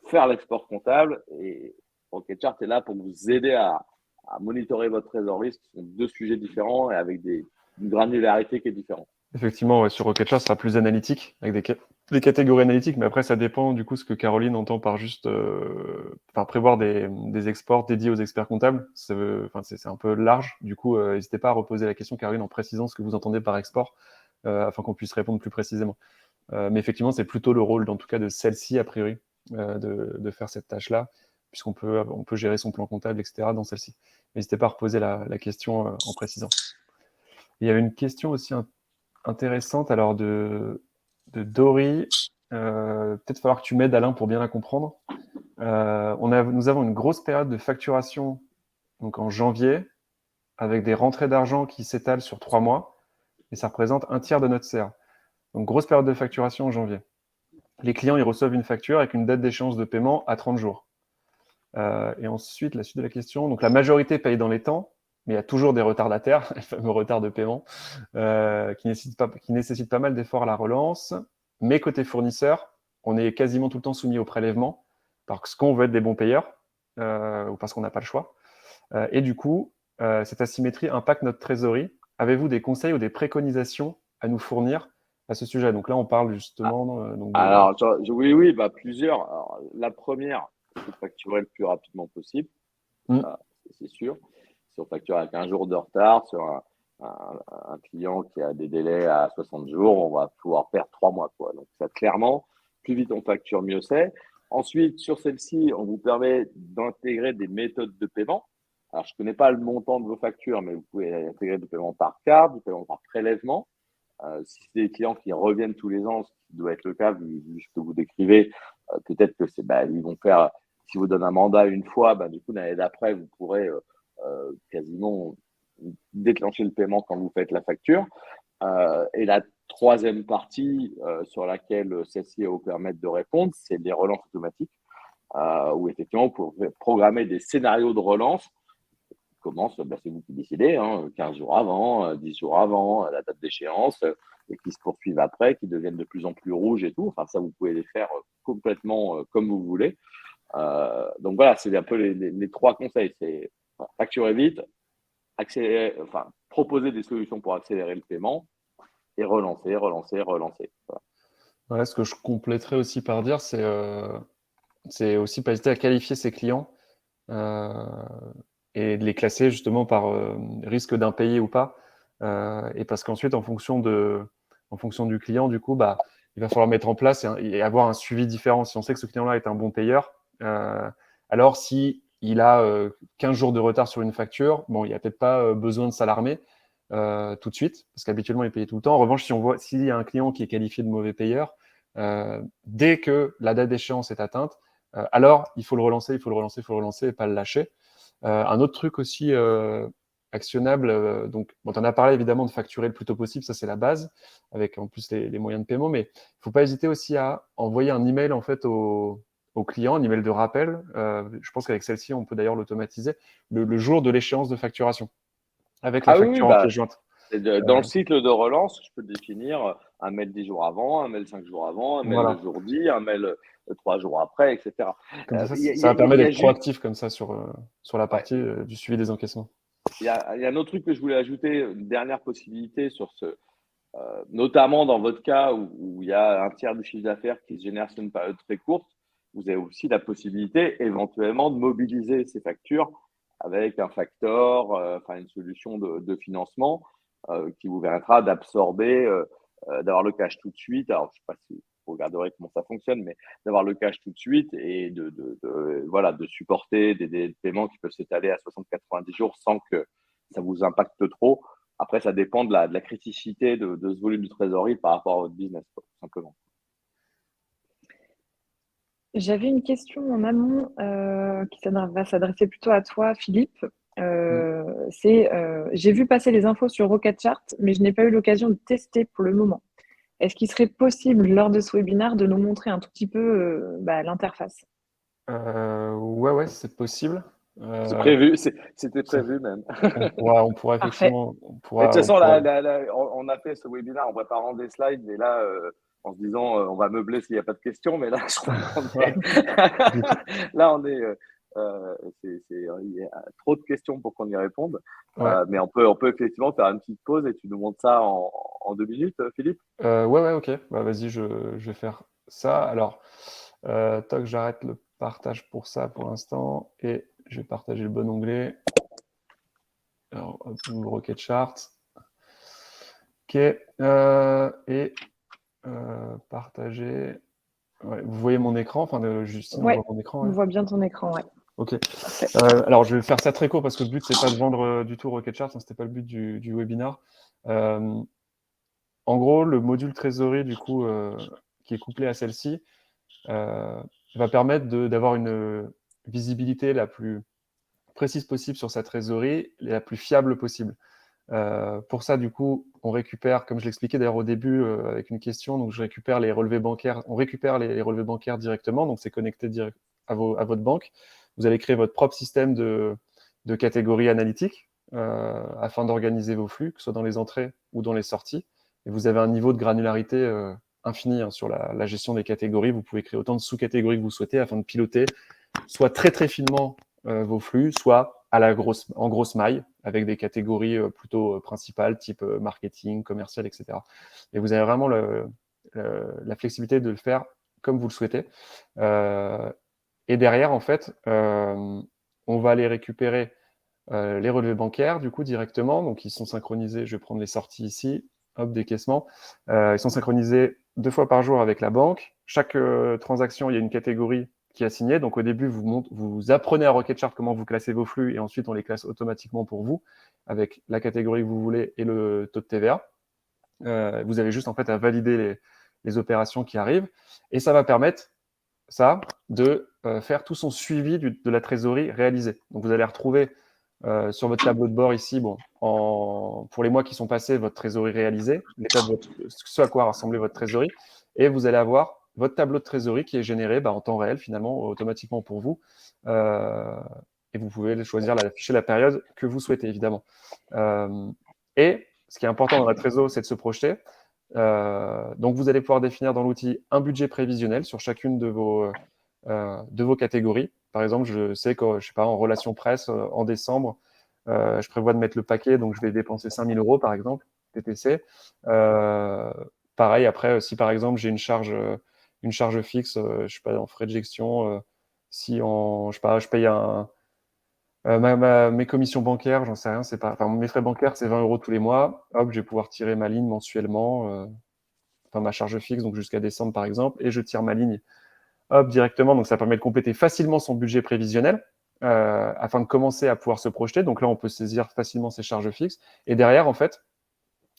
faire l'export comptable et Rocketchart est là pour vous aider à monitorer votre trésorerie. Ce sont deux sujets différents et avec une granularité qui est différente. Effectivement, ouais, sur Rocketchart, ce sera plus analytique, avec des catégories analytiques, mais après, ça dépend du coup ce que Caroline entend par juste prévoir des exports dédiés aux experts comptables. C'est un peu large. Du coup, n'hésitez pas à reposer la question, Caroline, en précisant ce que vous entendez par export, afin qu'on puisse répondre plus précisément. Mais effectivement, c'est plutôt le rôle, en tout cas, de celle-ci, a priori, de faire cette tâche-là. puisqu'on peut, on peut gérer son plan comptable, etc. dans celle-ci. N'hésitez pas à reposer la question en précisant. Il y avait une question aussi intéressante alors de Dory. Peut-être falloir que tu m'aides, Alain, pour bien la comprendre. Nous avons une grosse période de facturation donc en janvier, avec des rentrées d'argent qui s'étalent sur 3 mois, et ça représente un tiers de notre CA. Donc, grosse période de facturation en janvier. Les clients, ils reçoivent une facture avec une date d'échéance de paiement à 30 jours. Et ensuite, la suite de la question. Donc, la majorité paye dans les temps, mais il y a toujours des retardataires, les fameux retards de paiement, qui nécessitent pas mal d'efforts à la relance. Mais côté fournisseur, on est quasiment tout le temps soumis au prélèvement, parce qu'on veut être des bons payeurs, ou parce qu'on n'a pas le choix. Et du coup, cette asymétrie impacte notre trésorerie. Avez-vous des conseils ou des préconisations à nous fournir à ce sujet? Donc là, on parle justement Alors, oui, bah, plusieurs. Alors, la première, c'est de facturer le plus rapidement possible. Ça, c'est sûr. Si on facture avec un jour de retard sur un client qui a des délais à 60 jours, on va pouvoir perdre 3 mois, quoi. Donc, ça, clairement, plus vite on facture, mieux c'est. Ensuite, sur celle-ci, on vous permet d'intégrer des méthodes de paiement. Alors, je ne connais pas le montant de vos factures, mais vous pouvez intégrer du paiement par carte, du paiement par prélèvement. Si c'est des clients qui reviennent tous les ans, ce qui doit être le cas, vu ce que vous décrivez, peut-être que ils vont faire, si vous donnez un mandat une fois, du coup, l'année d'après, vous pourrez quasiment déclencher le paiement quand vous faites la facture. Et la troisième partie sur laquelle celle-ci va vous permettre de répondre, c'est les relances automatiques, où effectivement, vous pouvez programmer des scénarios de relance. Commence, c'est vous qui décidez, 15 jours avant, 10 jours avant, la date d'échéance, et qui se poursuivent après, qui deviennent de plus en plus rouges et tout. Enfin, ça, vous pouvez les faire complètement comme vous voulez. Donc voilà, c'est un peu les trois conseils. C'est facturer vite, proposer des solutions pour accélérer le paiement et relancer. Voilà. Ouais, ce que je compléterais aussi par dire, c'est aussi pas hésiter à qualifier ses clients et de les classer justement par risque d'impayé ou pas. Et parce qu'ensuite, en fonction du client, du coup, il va falloir mettre en place et avoir un suivi différent. Si on sait que ce client-là est un bon payeur, alors si il a 15 jours de retard sur une facture, bon, il n'y a peut-être pas besoin de s'alarmer tout de suite, parce qu'habituellement, il paye tout le temps. En revanche, si on voit s'il y a un client qui est qualifié de mauvais payeur, dès que la date d'échéance est atteinte, alors il faut le relancer et pas le lâcher. Un autre truc aussi actionnable, donc on en a parlé évidemment de facturer le plus tôt possible, ça c'est la base, avec en plus les moyens de paiement, mais il ne faut pas hésiter aussi à envoyer un email en fait au client, un email de rappel. Je pense qu'avec celle-ci, on peut d'ailleurs l'automatiser le jour de l'échéance de facturation, avec la Oui, facture en pièce jointe. dans le cycle de relance, je peux définir un mail 10 jours avant, un mail 5 jours avant, un mail Voilà. le jour dit, un mail 3 jours après, etc. Comme ça va permettre d'être proactif comme ça sur la partie Ouais. du suivi des encaissements. Il y a un autre truc que je voulais ajouter, une dernière possibilité sur notamment dans votre cas où il y a un tiers du chiffre d'affaires qui se génère sur une période très courte, vous avez aussi la possibilité éventuellement de mobiliser ces factures avec un factor, une solution de financement qui vous permettra d'absorber, d'avoir le cash tout de suite. Alors, je ne sais pas si vous regarderez comment ça fonctionne, mais d'avoir le cash tout de suite et de supporter des délais de paiement qui peuvent s'étaler à 60-90 jours sans que ça vous impacte trop. Après, ça dépend de la criticité de ce volume de trésorerie par rapport à votre business, tout simplement. J'avais une question en amont qui va s'adresser plutôt à toi, Philippe. J'ai vu passer les infos sur Rocketchart, mais je n'ai pas eu l'occasion de tester pour le moment. Est-ce qu'il serait possible, lors de ce webinaire, de nous montrer un tout petit peu l'interface? Ouais, c'est possible. C'est prévu, c'était prévu même. On pourra Parfait. effectivement. Mais de toute façon, on a fait ce webinaire en préparant des slides, et là, en se disant, on va meubler s'il n'y a pas de questions, mais là, je crois qu'on est. Là, on est. Il y a trop de questions pour qu'on y réponde. Ouais. Mais on peut effectivement faire une petite pause et tu nous montres ça en 2 minutes, Philippe? Ouais, ok. Vas-y, je vais faire ça. Alors, toc, j'arrête le partage pour ça pour l'instant et je vais partager le bon onglet. Alors, hop, Rocketchart. Ok. Et partager. Ouais, vous voyez mon écran, Justine, on Ouais, voit mon écran. on Ouais. voit bien ton écran, ouais. Ok. Parfait. Alors, je vais faire ça très court parce que le but, c'est pas de vendre du tout Rocket Chart, hein, c'était pas le but du webinaire. En gros, le module trésorerie, du coup, qui est couplé à celle-ci, va permettre d'avoir une visibilité la plus précise possible sur sa trésorerie et la plus fiable possible. Pour ça, du coup, on récupère, comme je l'expliquais d'ailleurs au début avec une question, donc je récupère les relevés bancaires, on récupère les relevés bancaires directement, donc c'est connecté direct à votre banque. Vous allez créer votre propre système de catégories analytiques afin d'organiser vos flux, que ce soit dans les entrées ou dans les sorties. Et vous avez un niveau de granularité infini hein, sur la gestion des catégories. Vous pouvez créer autant de sous-catégories que vous souhaitez afin de piloter soit très très finement vos flux, soit en grosse maille, avec des catégories plutôt principales, type marketing, commercial, etc. Et vous avez vraiment la flexibilité de le faire comme vous le souhaitez. Et derrière, en fait, on va aller récupérer les relevés bancaires, du coup, directement. Donc, ils sont synchronisés. Je vais prendre les sorties ici. Hop, décaissement. Ils sont synchronisés 2 fois par jour avec la banque. Chaque transaction, il y a une catégorie qui est assignée. Donc, au début, vous apprenez à Rocket Chart comment vous classez vos flux et ensuite, on les classe automatiquement pour vous avec la catégorie que vous voulez et le taux de TVA. Vous avez juste en fait à valider les opérations qui arrivent et ça va permettre ça de faire tout son suivi de la trésorerie réalisée. Donc, vous allez retrouver sur votre tableau de bord ici, bon, pour les mois qui sont passés, votre trésorerie réalisée, l'état de ce à quoi a ressemblé votre trésorerie, et vous allez avoir votre tableau de trésorerie qui est généré en temps réel, finalement, automatiquement pour vous. Et vous pouvez choisir d'afficher la période que vous souhaitez, évidemment. Et ce qui est important dans la trésorerie, c'est de se projeter. Donc, vous allez pouvoir définir dans l'outil un budget prévisionnel sur chacune de vos catégories. Par exemple, je sais que, je sais pas, en relation presse, en décembre, je prévois de mettre le paquet, donc je vais dépenser 5 000 euros, par exemple, TTC. Pareil, après, si par exemple j'ai une charge fixe, je sais pas, en frais de gestion, si je sais pas, je paye mes commissions bancaires, j'en sais rien, c'est pas, enfin, mes frais bancaires, c'est 20 euros tous les mois. Hop, je vais pouvoir tirer ma ligne mensuellement, enfin ma charge fixe, donc jusqu'à décembre par exemple, et je tire ma ligne hop, directement. Donc, ça permet de compléter facilement son budget prévisionnel afin de commencer à pouvoir se projeter. Donc là, on peut saisir facilement ses charges fixes. Et derrière, en fait,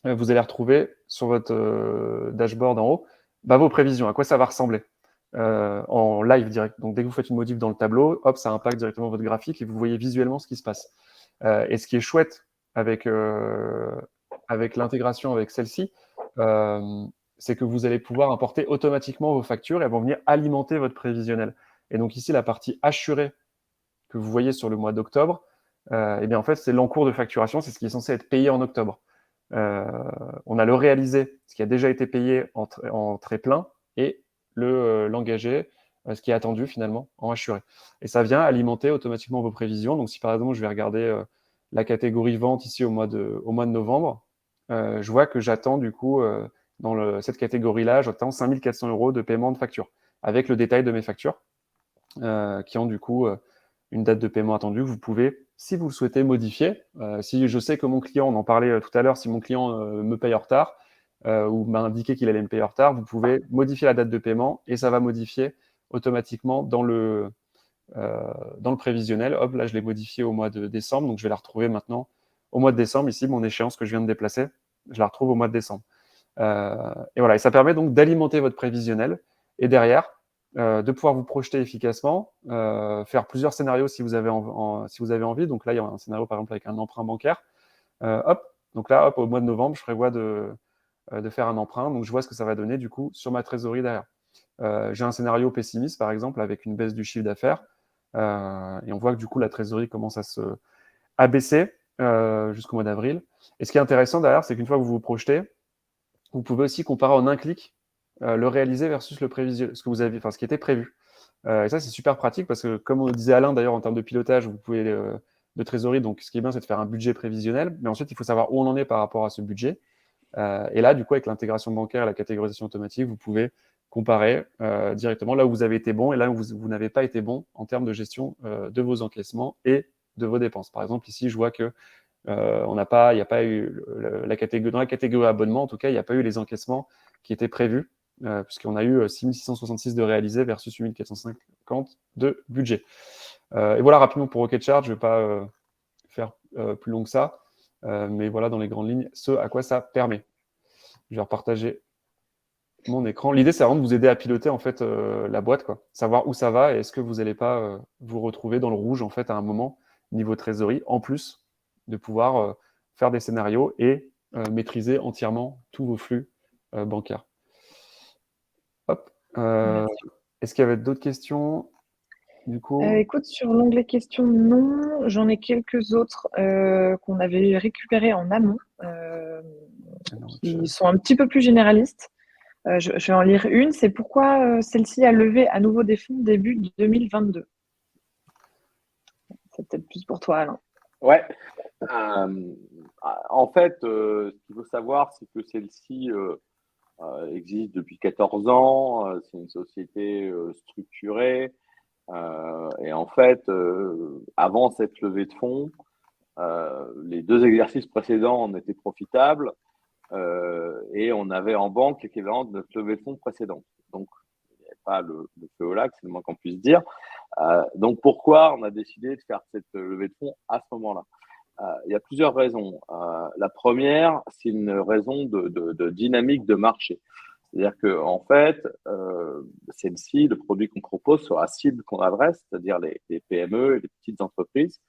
vous allez retrouver sur votre dashboard en haut vos prévisions, à quoi ça va ressembler en live direct. Donc, dès que vous faites une modif dans le tableau, hop, ça impacte directement votre graphique et vous voyez visuellement ce qui se passe. Et ce qui est chouette avec l'intégration avec celle-ci, c'est que vous allez pouvoir importer automatiquement vos factures et elles vont venir alimenter votre prévisionnel. Et donc ici, la partie assurée que vous voyez sur le mois d'octobre, eh bien en fait, c'est l'encours de facturation, c'est ce qui est censé être payé en octobre. On a le réalisé, ce qui a déjà été payé en très plein, et l'engagé, ce qui est attendu finalement en assuré. Et ça vient alimenter automatiquement vos prévisions. Donc si par exemple, je vais regarder la catégorie vente ici au mois de novembre, je vois que j'attends du coup dans cette catégorie-là, j'attends 5 400 euros de paiement de facture, avec le détail de mes factures, qui ont du coup une date de paiement attendue. Vous pouvez, si vous le souhaitez, modifier. Si je sais que mon client, on en parlait tout à l'heure, si mon client me paye en retard, ou m'a indiqué qu'il allait me payer en retard, vous pouvez modifier la date de paiement et ça va modifier automatiquement dans le prévisionnel. Hop, là, je l'ai modifié au mois de décembre, donc je vais la retrouver maintenant au mois de décembre. Ici, mon échéance que je viens de déplacer, je la retrouve au mois de décembre. Et voilà, et ça permet donc d'alimenter votre prévisionnel et derrière, de pouvoir vous projeter efficacement, faire plusieurs scénarios si vous avez envie. Donc là, il y a un scénario par exemple avec un emprunt bancaire. Hop, donc là, hop, au mois de novembre, je prévois de faire un emprunt. Donc je vois ce que ça va donner du coup sur ma trésorerie derrière. J'ai un scénario pessimiste par exemple avec une baisse du chiffre d'affaires. Et on voit que du coup la trésorerie commence à baisser jusqu'au mois d'avril. Et ce qui est intéressant derrière, c'est qu'une fois que vous vous projetez, vous pouvez aussi comparer en un clic le réalisé versus le prévisionnel, ce qui était prévu. Et ça, c'est super pratique parce que, comme on disait Alain d'ailleurs, en termes de pilotage, vous pouvez de trésorerie, donc ce qui est bien, c'est de faire un budget prévisionnel, mais ensuite, il faut savoir où on en est par rapport à ce budget. Et là, du coup, avec l'intégration bancaire et la catégorisation automatique, vous pouvez comparer directement là où vous avez été bon et là où vous n'avez pas été bon en termes de gestion de vos encaissements et de vos dépenses. Par exemple, ici, je vois que il n'y a pas eu dans la catégorie abonnement, en tout cas, il n'y a pas eu les encaissements qui étaient prévus, puisqu'on a eu 6 666 de réalisés versus 8 450 de budget. Et voilà, rapidement pour Rocketchart, je ne vais pas faire plus long que ça, mais voilà dans les grandes lignes ce à quoi ça permet. Je vais repartager mon écran. L'idée, c'est vraiment de vous aider à piloter en fait la boîte, quoi. Savoir où ça va et est-ce que vous n'allez pas vous retrouver dans le rouge en fait à un moment niveau trésorerie, en plus de pouvoir faire des scénarios et maîtriser entièrement tous vos flux bancaires. Hop. Est-ce qu'il y avait d'autres questions du coup? Écoute, sur l'onglet questions, non. J'en ai quelques autres qu'on avait récupérés en amont, qui sont un petit peu plus généralistes. Je vais en lire une. C'est pourquoi celle-ci a levé à nouveau des fonds début 2022. C'est peut-être plus pour toi, Alain. Ouais. En fait, ce qu'il faut savoir, c'est que celle-ci existe depuis 14 ans. C'est une société structurée. Et en fait, avant cette levée de fonds, les 2 exercices précédents en étaient profitables et on avait en banque l'équivalent de notre levée de fonds précédente. Donc, il n'y avait pas le feu au lac, c'est le moins qu'on puisse dire. Donc, pourquoi on a décidé de faire cette levée de fonds à ce moment-là? Il y a plusieurs raisons. La première, c'est une raison de dynamique de marché. C'est-à-dire qu'en fait, celle-ci, le produit qu'on propose sur la cible qu'on adresse, c'est-à-dire les PME et les petites entreprises,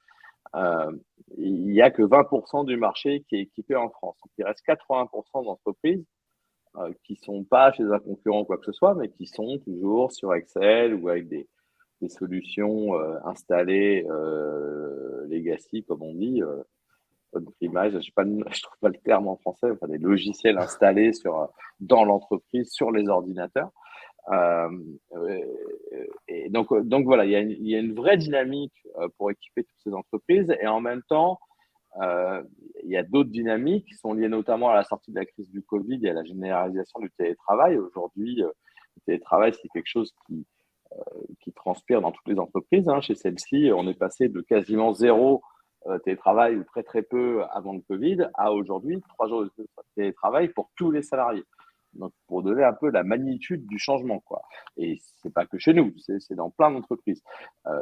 il n'y a que 20% du marché qui est équipé en France. Donc, il reste 80% d'entreprises qui ne sont pas chez un concurrent ou quoi que ce soit, mais qui sont toujours sur Excel ou avec des solutions installées legacy, comme on dit, on-premise, je ne trouve pas le terme en français, enfin, des logiciels installés dans l'entreprise, sur les ordinateurs. Et donc voilà, il y a une vraie dynamique pour équiper toutes ces entreprises et en même temps, il y a d'autres dynamiques qui sont liées notamment à la sortie de la crise du Covid et à la généralisation du télétravail. Aujourd'hui, le télétravail, c'est quelque chose qui transpire dans toutes les entreprises. Hein. Chez celle-ci, on est passé de quasiment zéro télétravail ou très très peu avant le Covid à aujourd'hui 3 jours de télétravail pour tous les salariés. Donc, pour donner un peu la magnitude du changement, quoi. Et c'est pas que chez nous, c'est dans plein d'entreprises.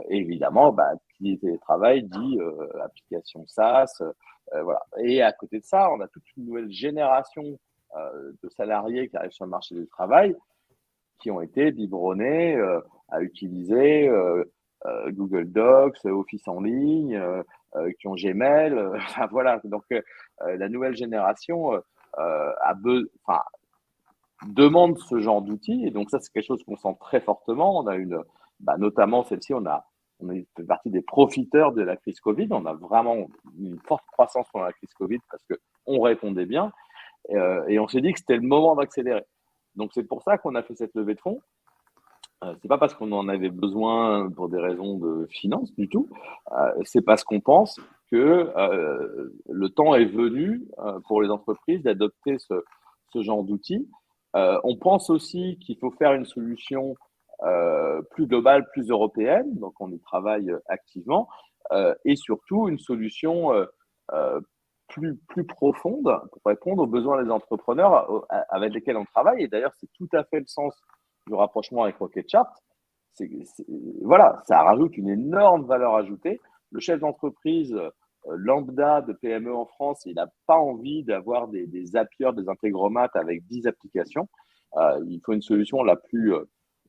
Évidemment, qui dit télétravail dit application SaaS, voilà. Et à côté de ça, on a toute une nouvelle génération de salariés qui arrivent sur le marché du travail, qui ont été biberonnés à utiliser Google Docs, Office en ligne, qui ont Gmail. Enfin, voilà. Donc, la nouvelle génération demande ce genre d'outils. Et donc, ça, c'est quelque chose qu'on sent très fortement. On a notamment celle-ci, on fait partie des profiteurs de la crise Covid. On a vraiment une forte croissance pendant la crise Covid parce qu'on répondait bien. Et on s'est dit que c'était le moment d'accélérer. Donc, c'est pour ça qu'on a fait cette levée de fonds. C'est pas parce qu'on en avait besoin pour des raisons de finances du tout. C'est parce qu'on pense que le temps est venu pour les entreprises d'adopter ce genre d'outils. On pense aussi qu'il faut faire une solution plus globale, plus européenne. Donc, on y travaille activement. Et surtout, une solution plus profonde pour répondre aux besoins des entrepreneurs avec lesquels on travaille. Et d'ailleurs, c'est tout à fait le sens du rapprochement avec Rocketchart. Voilà, ça rajoute une énorme valeur ajoutée. Le chef d'entreprise lambda de PME en France, il n'a pas envie d'avoir des Zapier, des intégromates avec 10 applications. Il faut une solution la plus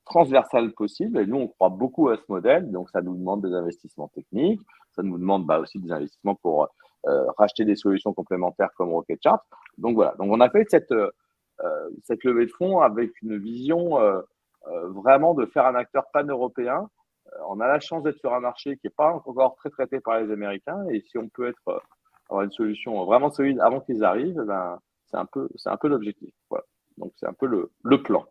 transversale possible. Et nous, on croit beaucoup à ce modèle. Donc, ça nous demande des investissements techniques. Ça nous demande aussi des investissements pour racheter des solutions complémentaires comme Rocketchart. Donc, voilà. Donc, on a fait cette levée de fonds avec une vision vraiment de faire un acteur pan-européen. On a la chance d'être sur un marché qui n'est pas encore très traité par les Américains. Et si on peut avoir une solution vraiment solide avant qu'ils arrivent, c'est un peu l'objectif. Voilà. Donc, c'est un peu le plan.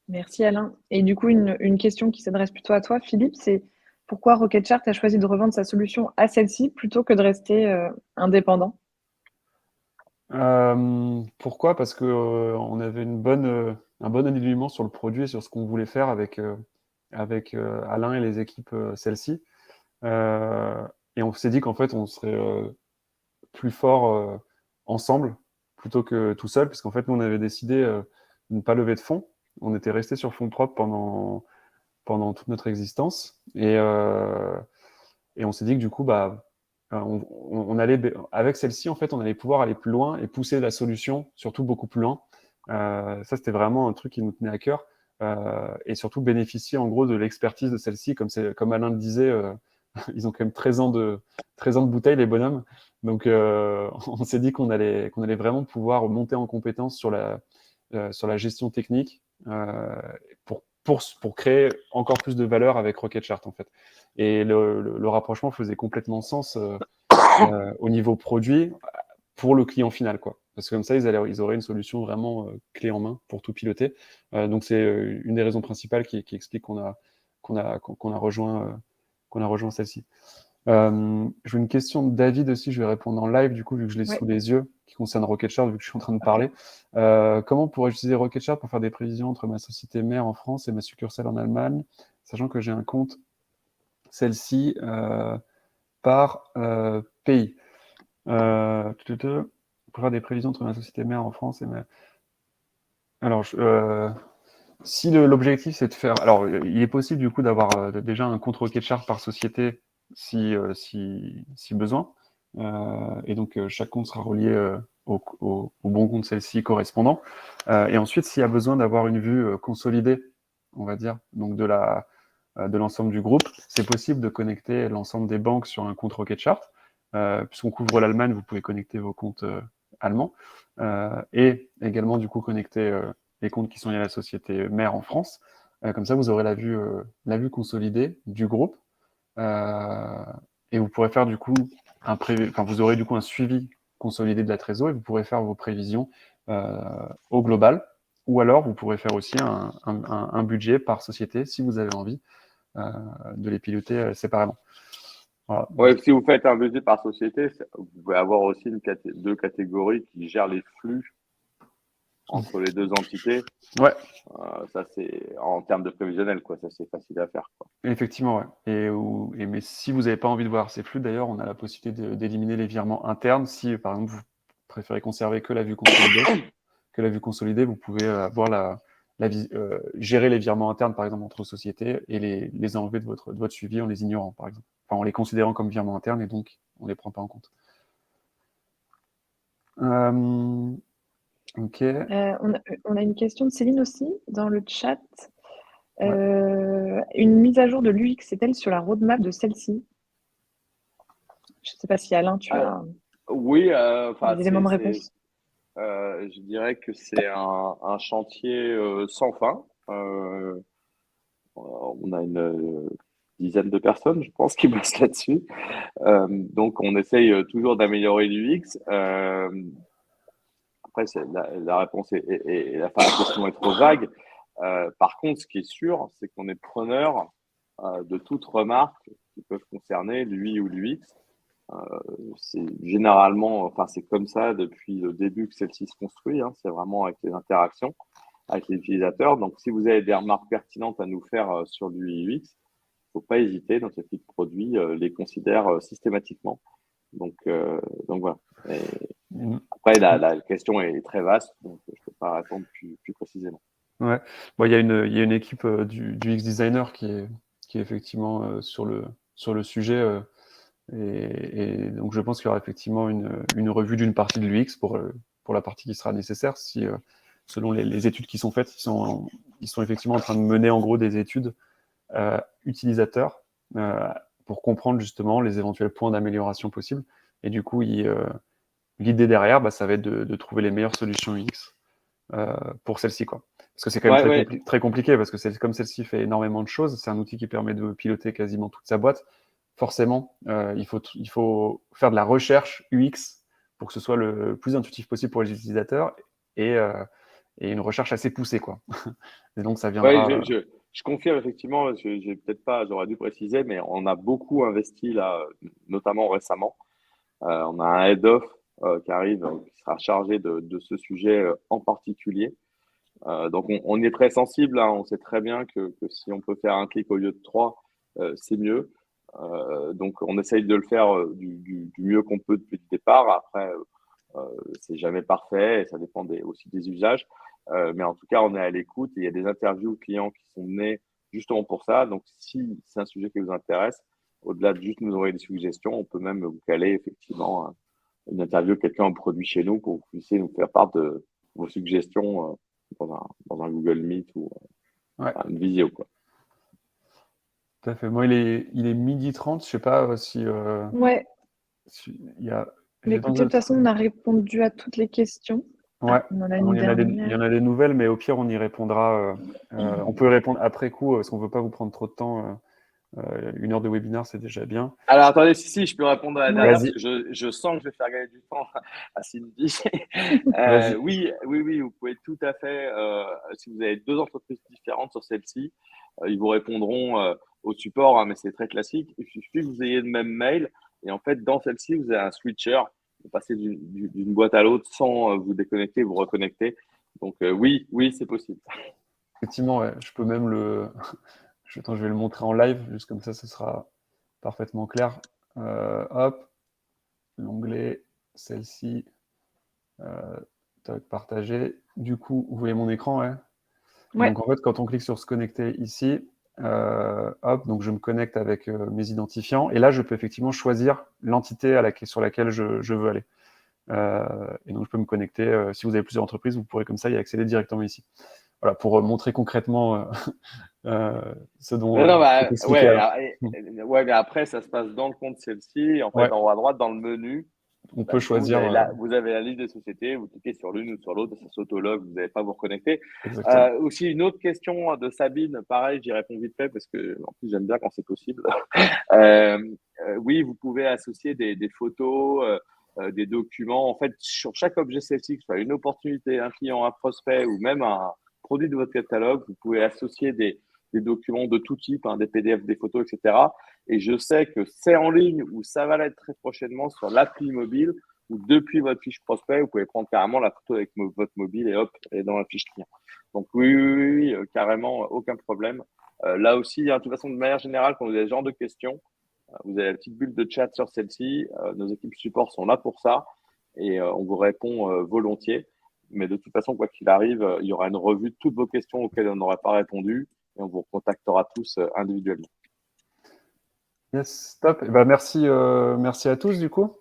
Merci Alain. Et du coup, une question qui s'adresse plutôt à toi, Philippe, c'est pourquoi Rocketchart a choisi de revendre sa solution à celle-ci plutôt que de rester indépendant? Pourquoi? Parce qu'on avait un bon alignement sur le produit et sur ce qu'on voulait faire avec Alain et les équipes celle-ci. Et on s'est dit qu'en fait, on serait plus fort ensemble plutôt que tout seul, puisqu'en fait, nous, on avait décidé de ne pas lever de fonds. On était resté sur fonds propres pendant toute notre existence. Et on s'est dit que du coup, on allait, avec celle-ci, en fait, on allait pouvoir aller plus loin et pousser la solution, surtout beaucoup plus loin. Ça, c'était vraiment un truc qui nous tenait à cœur. Et surtout bénéficier en gros de l'expertise de celle-ci, comme Alain le disait, ils ont quand même 13 ans de bouteille, les bonhommes. Donc, on s'est dit qu'on allait vraiment pouvoir monter en compétence sur la gestion technique pour créer encore plus de valeur avec Rocketchart, en fait. Et le rapprochement faisait complètement sens au niveau produit pour le client final, quoi. Parce que comme ça, ils auraient une solution vraiment clé en main pour tout piloter. Donc, c'est une des raisons principales qui explique qu'on a rejoint celle-ci. J'ai une question de David aussi, je vais répondre en live, du coup, vu que je l'ai sous les yeux, qui concerne Rocketchart, vu que je suis en train de parler. Comment pourrais-je utiliser Rocketchart pour faire des prévisions entre ma société mère en France et ma succursale en Allemagne, sachant que j'ai un compte celle-ci par pays. Pour faire des prévisions entre ma société mère en France et ma... Alors, si l'objectif c'est de faire... Alors, il est possible du coup d'avoir déjà un compte Rocketchart par société si besoin. Et donc, chaque compte sera relié au bon compte celle-ci correspondant. Et ensuite, s'il y a besoin d'avoir une vue consolidée, on va dire, donc de l'ensemble du groupe, c'est possible de connecter l'ensemble des banques sur un compte Rocketchart. Puisqu'on couvre l'Allemagne, vous pouvez connecter vos comptes allemands et également du coup connecter les comptes qui sont liés à la société mère en France. Comme ça, vous aurez la vue consolidée du groupe et vous pourrez faire du coup vous aurez du coup un suivi consolidé de la trésorerie et vous pourrez faire vos prévisions au global. Ou alors, vous pourrez faire aussi un budget par société si vous avez envie de les piloter séparément. Voilà. Ouais, si vous faites un budget par société, vous pouvez avoir aussi deux catégories qui gèrent les flux entre les deux entités. Ouais. Ça, c'est en termes de prévisionnel, quoi. Ça, c'est facile à faire, quoi. Effectivement, ouais. Mais si vous n'avez pas envie de voir ces flux, d'ailleurs, on a la possibilité d'éliminer les virements internes. Si, par exemple, vous préférez conserver que la vue consolidée, vous pouvez gérer les virements internes, par exemple, entre sociétés et les enlever de votre suivi en les ignorant, par exemple. Enfin, en les considérant comme virements internes et donc on ne les prend pas en compte. Ok. On a une question de Céline aussi dans le chat. Ouais. Une mise à jour de l'UX est-elle sur la roadmap de celle-ci? Je ne sais pas si Alain, tu as oui, des éléments de réponse. Je dirais que c'est un chantier sans fin. On a une dizaine de personnes, je pense, qui bossent là-dessus. Donc, on essaye toujours d'améliorer l'UX. Après, la réponse la question est trop vague. Par contre, ce qui est sûr, c'est qu'on est preneur de toute remarque qui peuvent concerner l'UI ou l'UX. C'est généralement, enfin, c'est comme ça depuis le début que celle-ci se construit. Hein. C'est vraiment avec les interactions avec les utilisateurs. Donc, si vous avez des remarques pertinentes à nous faire sur l'UI UX, il ne faut pas hésiter. Notre équipe produit les considère systématiquement. Donc voilà. Après, la question est très vaste, donc je ne peux pas répondre plus précisément. Ouais. Bon, il y a une équipe du UX designer qui est effectivement sur le sujet. Et donc, je pense qu'il y aura effectivement une revue d'une partie de l'UX pour la partie qui sera nécessaire. Si, selon les études qui sont faites, ils sont effectivement en train de mener en gros des études utilisateurs pour comprendre justement les éventuels points d'amélioration possibles. Et du coup, l'idée derrière, ça va être de trouver les meilleures solutions UX pour celle-ci, quoi. Parce que c'est quand même très compliqué, parce que comme celle-ci fait énormément de choses, c'est un outil qui permet de piloter quasiment toute sa boîte. Forcément, il faut faire de la recherche UX pour que ce soit le plus intuitif possible pour les utilisateurs et une recherche assez poussée, quoi. Et donc, ça viendra... Ouais, je confirme effectivement, j'ai peut-être pas, j'aurais dû préciser, mais on a beaucoup investi là, notamment récemment. On a un head-off qui arrive, qui sera chargé de ce sujet en particulier. Donc, on est très sensible, hein. On sait très bien que si on peut faire un clic au lieu de trois, c'est mieux. Donc, on essaye de le faire du mieux qu'on peut depuis le départ. Après, c'est jamais parfait et ça dépend aussi des usages. Mais en tout cas, on est à l'écoute et il y a des interviews clients qui sont menées justement pour ça. Donc, si c'est un sujet qui vous intéresse, au-delà de juste nous envoyer des suggestions, on peut même vous caler effectivement une interview de quelqu'un en produit chez nous pour que vous puissiez nous faire part de vos suggestions dans un Google Meet ou une visio, quoi. Tout à fait. Moi, il est 12h30. Je sais pas si Ouais. il y a. Mais écoutez, de toute façon, on a répondu à toutes les questions. Ouais. On en a Bon, une il y en a des nouvelles, mais au pire, on y répondra. On peut répondre après coup, parce qu'on ne veut pas vous prendre trop de temps. 1 heure de webinaire, c'est déjà bien. Alors, attendez, si, je peux répondre à la dernière, Vas-y. parce que je sens que je vais faire gagner du temps à Cindy. Vas-y. Oui, vous pouvez tout à fait, si vous avez 2 entreprises différentes sur celle-ci, ils vous répondront au support, hein, mais c'est très classique. Il suffit que vous ayez le même mail. Et en fait, dans celle-ci, vous avez un switcher. Vous passez d'une boîte à l'autre sans vous déconnecter, vous reconnecter. Donc, oui, c'est possible. Effectivement, ouais. Je peux même je vais le montrer en live, juste comme ça, ce sera parfaitement clair. Hop, l'onglet, celle-ci, partager. Du coup, vous voyez mon écran, ouais. Ouais. Donc en fait, quand on clique sur se connecter ici, hop, donc je me connecte avec mes identifiants, et là, je peux effectivement choisir l'entité sur laquelle je veux aller. Et donc, je peux me connecter. Si vous avez plusieurs entreprises, vous pourrez comme ça y accéder directement ici. Voilà, pour montrer concrètement ce dont mais après, ça se passe dans le compte celle-ci. En fait, en haut à droite, dans le menu, on peut choisir. Vous avez la liste des sociétés, vous cliquez sur l'une ou sur l'autre, ça s'autologue, vous n'avez pas à vous reconnecter. Aussi, une autre question de Sabine, pareil, j'y réponds vite fait parce que en plus, j'aime bien quand c'est possible. Oui, vous pouvez associer des photos, des documents. En fait, sur chaque objet celle-ci, que ce soit une opportunité, un client, un prospect ou même un produit de votre catalogue, vous pouvez associer des documents de tout type, hein, des PDF, des photos, etc. Et je sais que c'est en ligne ou ça va l'être très prochainement sur l'appli mobile ou depuis votre fiche prospect, vous pouvez prendre carrément la photo avec votre mobile et hop, elle est dans la fiche client. Donc oui, carrément, aucun problème. Là aussi, hein, de toute façon, de manière générale, quand vous avez ce genre de questions, vous avez la petite bulle de chat sur celle-ci. Nos équipes support sont là pour ça et on vous répond volontiers. Mais de toute façon, quoi qu'il arrive, il y aura une revue de toutes vos questions auxquelles on n'aurait pas répondu et on vous contactera tous individuellement. Yes, top. Et merci à tous du coup.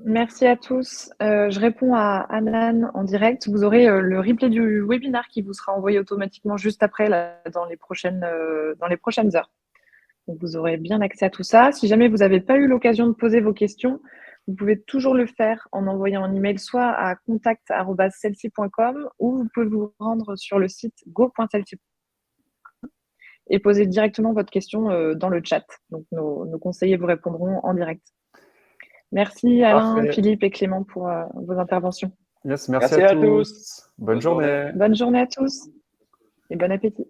Merci à tous. Je réponds à Anan en direct. Vous aurez le replay du webinaire qui vous sera envoyé automatiquement juste après dans les prochaines heures. Donc, vous aurez bien accès à tout ça. Si jamais vous n'avez pas eu l'occasion de poser vos questions, vous pouvez toujours le faire en envoyant un email soit à contact@celsi.com ou vous pouvez vous rendre sur le site go.celsi.com et poser directement votre question dans le chat. Donc, nos conseillers vous répondront en direct. Merci Alain, Parfait. Philippe et Clément pour vos interventions. Yes, merci à tous. Bonne journée. Bonne journée à tous et bon appétit.